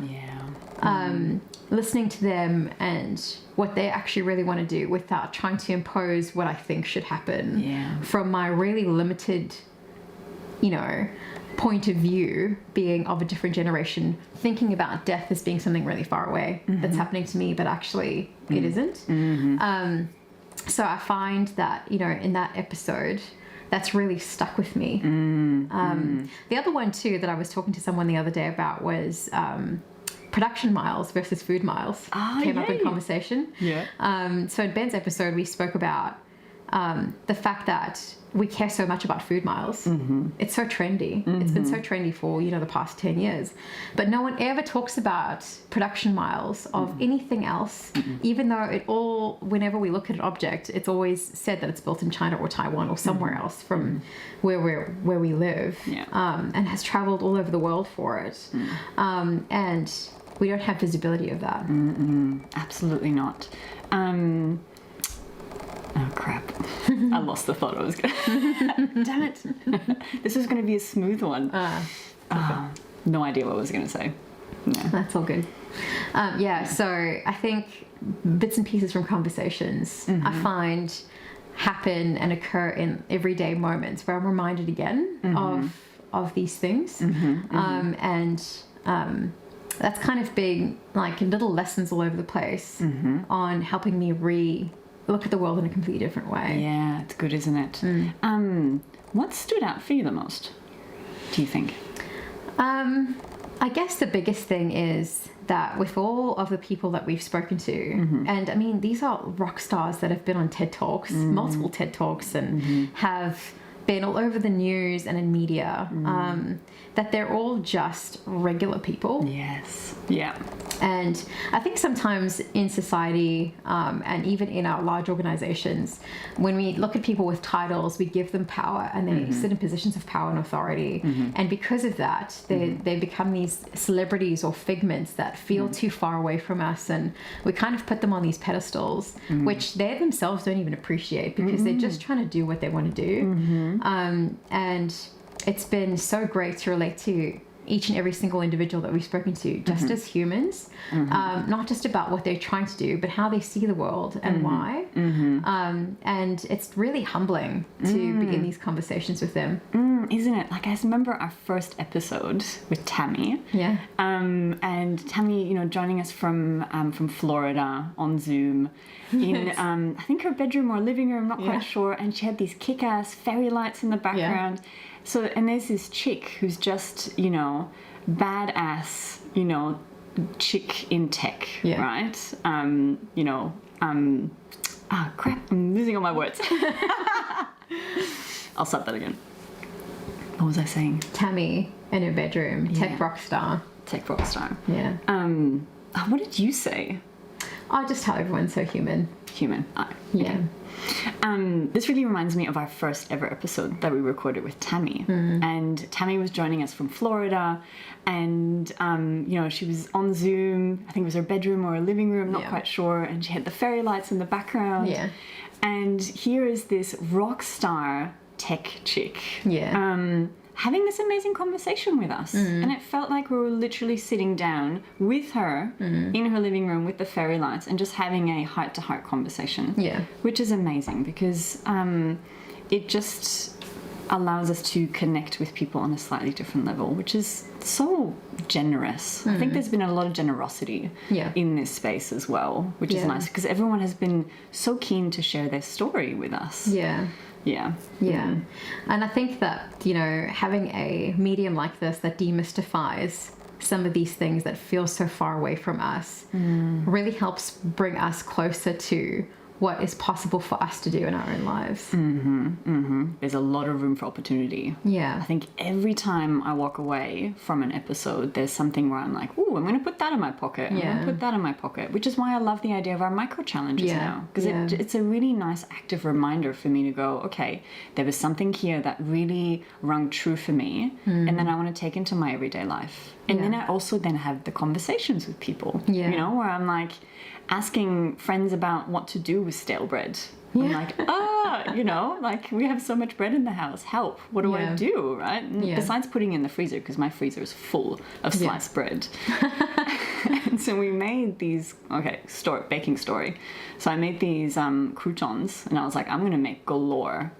[SPEAKER 3] Listening to them and what they actually really want to do without trying to impose what I think should happen from my really limited, you know, point of view, being of a different generation, thinking about death as being something really far away that's happening to me, but actually it isn't. So I find that, you know, in that episode, that's really stuck with me. The other one too that I was talking to someone the other day about was production miles versus food miles. Came up in conversation. So in Ben's episode, we spoke about the fact that we care so much about food miles. It's so trendy. It's been so trendy for, you know, the past 10 years. But no one ever talks about production miles of anything else, even though it all, whenever we look at an object, it's always said that it's built in China or Taiwan or somewhere else from where we live, and has traveled all over the world for it. And we don't have visibility of that.
[SPEAKER 5] Absolutely not. Oh crap. I lost the thought I was going to... Damn it. This was going to be a smooth one. No idea what I was going to say. No.
[SPEAKER 3] That's all good. So I think bits and pieces from conversations I find happen and occur in everyday moments where I'm reminded again of these things. And that's kind of being like little lessons all over the place on helping me look at the world in a completely different way.
[SPEAKER 5] Yeah, it's good, isn't it? What stood out for you the most, do you think?
[SPEAKER 3] I guess the biggest thing is that with all of the people that we've spoken to, and I mean, these are rock stars that have been on TED Talks, multiple TED Talks, and have been all over the news and in media, that they're all just regular people.
[SPEAKER 5] Yes. Yeah.
[SPEAKER 3] And I think sometimes in society, and even in our large organizations, when we look at people with titles, we give them power and they sit in positions of power and authority. And because of that, they become these celebrities or figments that feel too far away from us. And we kind of put them on these pedestals, which they themselves don't even appreciate because they're just trying to do what they want to do. And it's been so great to relate to each and every single individual that we've spoken to, just as humans, not just about what they're trying to do, but how they see the world and why. And it's really humbling to begin these conversations with them.
[SPEAKER 5] Isn't it? Like, I remember our first episode with Tammy.
[SPEAKER 3] Yeah.
[SPEAKER 5] And Tammy, you know, joining us from Florida on Zoom in, I think her bedroom or living room, not quite sure. And she had these kick-ass fairy lights in the background. Yeah. So, and there's this chick who's just, you know, badass, you know, chick in tech, right? You know, crap, I'm losing all my words. I'll start that again. What was I saying?
[SPEAKER 3] Tammy in her bedroom, tech rock star.
[SPEAKER 5] Tech rock star.
[SPEAKER 3] Yeah.
[SPEAKER 5] What did you say?
[SPEAKER 3] Oh, just how everyone's so human.
[SPEAKER 5] human eye.
[SPEAKER 3] Yeah.
[SPEAKER 5] This really reminds me of our first ever episode that we recorded with Tammy. And Tammy was joining us from Florida, and she was on Zoom. I think it was her bedroom or her living room, not quite sure, and she had the fairy lights in the background.
[SPEAKER 3] Yeah.
[SPEAKER 5] And here is this rock star tech chick having this amazing conversation with us. And it felt like we were literally sitting down with her in her living room with the fairy lights and just having a heart-to-heart conversation. Yeah. Which is amazing because it just allows us to connect with people on a slightly different level, which is so generous. I think there's been a lot of generosity in this space as well, which is nice because everyone has been so keen to share their story with us.
[SPEAKER 3] Yeah. And I think that, having a medium like this that demystifies some of these things that feel so far away from us really helps bring us closer to what is possible for us to do in our own lives.
[SPEAKER 5] There's a lot of room for opportunity. Yeah. I think every time I walk away from an episode, there's something where I'm like, ooh, I'm going to put that in my pocket. I'm going to put that in my pocket, which is why I love the idea of our micro challenges now. Because it's a really nice active reminder for me to go, okay, there was something here that really rung true for me. And then I want to take into my everyday life. And then I also then have the conversations with people, where I'm like, asking friends about what to do with stale bread. I'm like, like we have so much bread in the house. Help. What do I do, right? Besides putting it in the freezer, because my freezer is full of sliced bread. And so we made these, baking story. So I made these croutons, and I was like, I'm going to make galore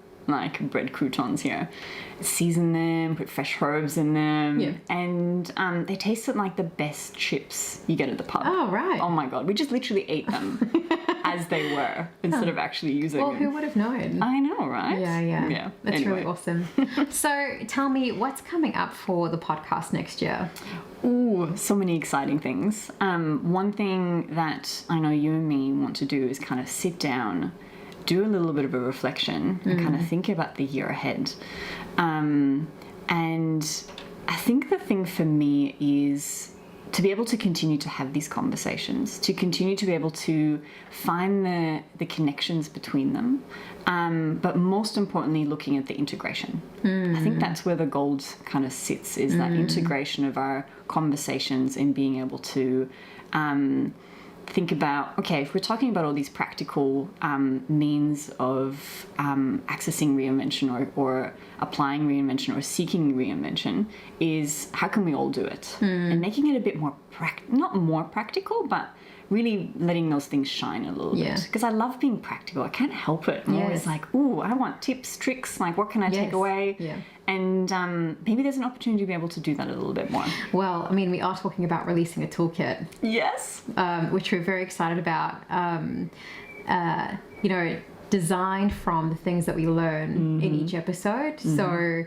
[SPEAKER 5] bread croutons here. Season them, put fresh herbs in them, and they tasted like the best chips you get at the pub.
[SPEAKER 3] Oh, right.
[SPEAKER 5] Oh my God, we just literally ate them as they were instead of actually using them.
[SPEAKER 3] Well, who would have known?
[SPEAKER 5] I know, right?
[SPEAKER 3] Yeah. That's really awesome. So tell me, what's coming up for the podcast next year?
[SPEAKER 5] Ooh, so many exciting things. One thing that I know you and me want to do is kind of sit down, do a little bit of a reflection and kind of think about the year ahead. And I think the thing for me is to be able to continue to have these conversations, to continue to be able to find the connections between them, but most importantly, looking at the integration. I think that's where the gold kind of sits, is that integration of our conversations and being able to think about, okay, if we're talking about all these practical means of accessing reinvention or applying reinvention or seeking reinvention, is how can we all do it? And making it a bit more, not more practical, but really letting those things shine a little bit. Because I love being practical. I can't help it. I'm always like, ooh, I want tips, tricks, like what can I take away? And maybe there's an opportunity to be able to do that a little bit more.
[SPEAKER 3] Well, I mean, we are talking about releasing a toolkit.
[SPEAKER 5] Yes.
[SPEAKER 3] Which we're very excited about. Designed from the things that we learn in each episode. So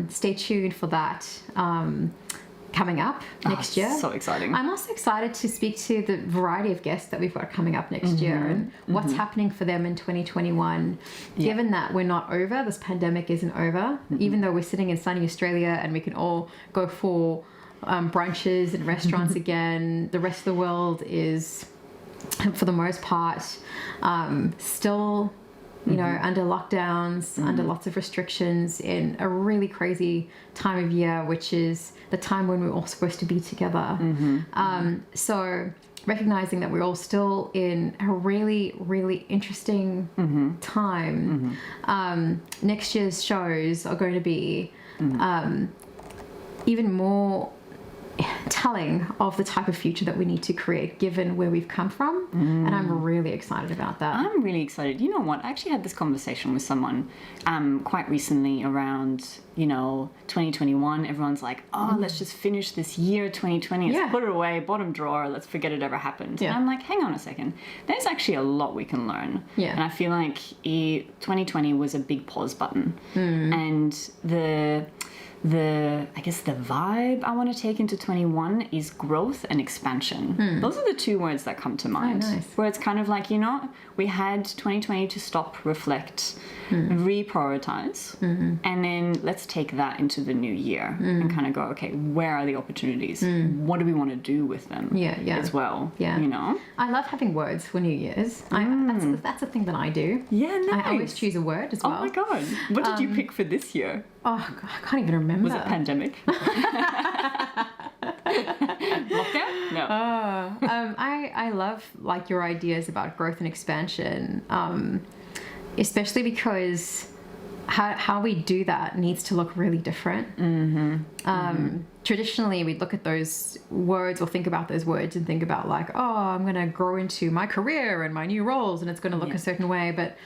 [SPEAKER 3] stay tuned for that. Coming up next year.
[SPEAKER 5] So exciting.
[SPEAKER 3] I'm also excited to speak to the variety of guests that we've got coming up next year and what's happening for them in 2021. Given that we're not over, this pandemic isn't over, even though we're sitting in sunny Australia and we can all go for brunches and restaurants again, the rest of the world is, for the most part, still under lockdowns, under lots of restrictions, in a really crazy time of year, which is the time when we're all supposed to be together. So recognizing that we're all still in a really, really interesting time. Next year's shows are going to be even more telling of the type of future that we need to create given where we've come from, and I'm really excited about that.
[SPEAKER 5] I'm really excited. You know what, I actually had this conversation with someone quite recently around 2021. Everyone's like, let's just finish this year 2020, let's put it away, bottom drawer, let's forget it ever happened. And I'm like, hang on a second, there's actually a lot we can learn. And I feel like 2020 was a big pause button, and the I guess the vibe I want to take into 21 is growth and expansion. Those are the two words that come to mind.
[SPEAKER 3] Oh, nice.
[SPEAKER 5] Where it's kind of like, we had 2020 to stop, reflect, reprioritize, and then let's take that into the new year and kind of go, okay, where are the opportunities? What do we want to do with them as well?
[SPEAKER 3] Yeah. I love having words for New Year's. That's a thing that I do.
[SPEAKER 5] Yeah, nice.
[SPEAKER 3] I always choose a word as well.
[SPEAKER 5] Oh my God. What did you pick for this year?
[SPEAKER 3] Oh, God, I can't even remember.
[SPEAKER 5] Was it pandemic? Lockdown? No.
[SPEAKER 3] I love like your ideas about growth and expansion, especially because how we do that needs to look really different. Traditionally, we'd look at those words or think about those words and think about like, oh, I'm going to grow into my career and my new roles and it's going to look a certain way. But,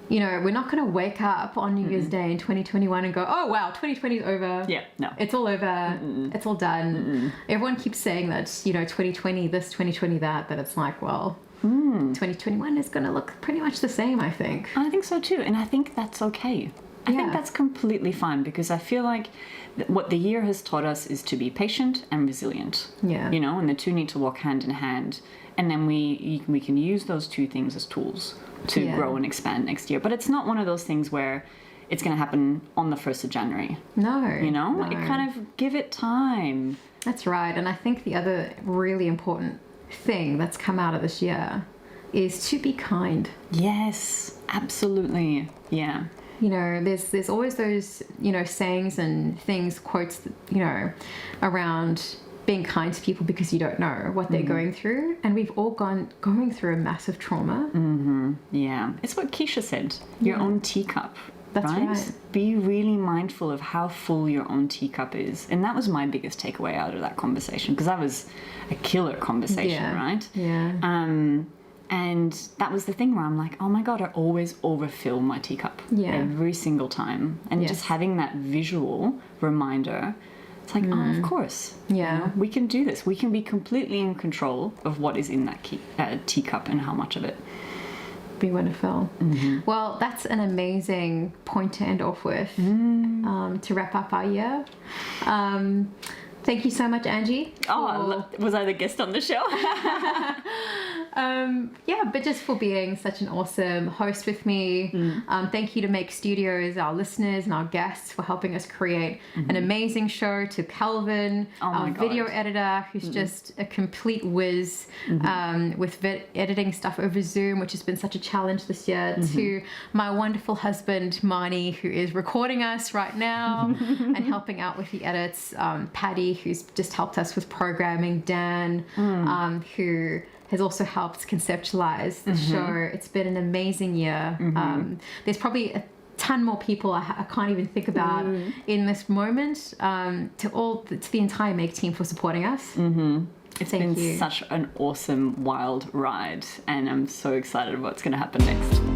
[SPEAKER 3] we're not going to wake up on New Year's Day in 2021 and go, oh, wow, 2020 is over.
[SPEAKER 5] Yeah, no.
[SPEAKER 3] It's all over. It's all done. Everyone keeps saying that, 2020 this, 2020 that it's like, well, 2021 is going to look pretty much the same, I think.
[SPEAKER 5] I think so too. And I think that's okay. I think that's completely fine because I feel like what the year has taught us is to be patient and resilient.
[SPEAKER 3] Yeah.
[SPEAKER 5] And the two need to walk hand in hand. And then we can use those two things as tools to grow and expand next year. But it's not one of those things where it's going to happen on the 1st of January.
[SPEAKER 3] No.
[SPEAKER 5] It kind of give it time.
[SPEAKER 3] That's right. And I think the other really important thing that's come out of this year is to be kind.
[SPEAKER 5] Yes, absolutely. Yeah.
[SPEAKER 3] There's always those, sayings and things, quotes, around being kind to people because you don't know what they're going through. And we've all going through a massive trauma.
[SPEAKER 5] Yeah. It's what Keisha said, your own teacup.
[SPEAKER 3] That's right.
[SPEAKER 5] Be really mindful of how full your own teacup is. And that was my biggest takeaway out of that conversation because that was a killer conversation, right?
[SPEAKER 3] Yeah.
[SPEAKER 5] And that was the thing where I'm like, oh my God, I always overfill my teacup every single time. And just having that visual reminder, it's like, oh, of course.
[SPEAKER 3] Yeah.
[SPEAKER 5] We can do this. We can be completely in control of what is in that teacup and how much of it.
[SPEAKER 3] Be wonderful. Well, that's an amazing point to end off with to wrap up our year. Thank you so much, Angie.
[SPEAKER 5] Was I the guest on the show?
[SPEAKER 3] But just for being such an awesome host with me. Thank you to Make Studios, our listeners and our guests for helping us create an amazing show, to Calvin, our video editor, who's just a complete whiz with editing stuff over Zoom, which has been such a challenge this year, to my wonderful husband, Marnie, who is recording us right now and helping out with the edits, Patty, who's just helped us with programming, Dan, who has also helped conceptualize the show. It's been an amazing year. There's probably a ton more people I can't even think about in this moment. To the entire Make team for supporting us.
[SPEAKER 5] It's been such an awesome, wild ride, and I'm so excited what's going to happen next.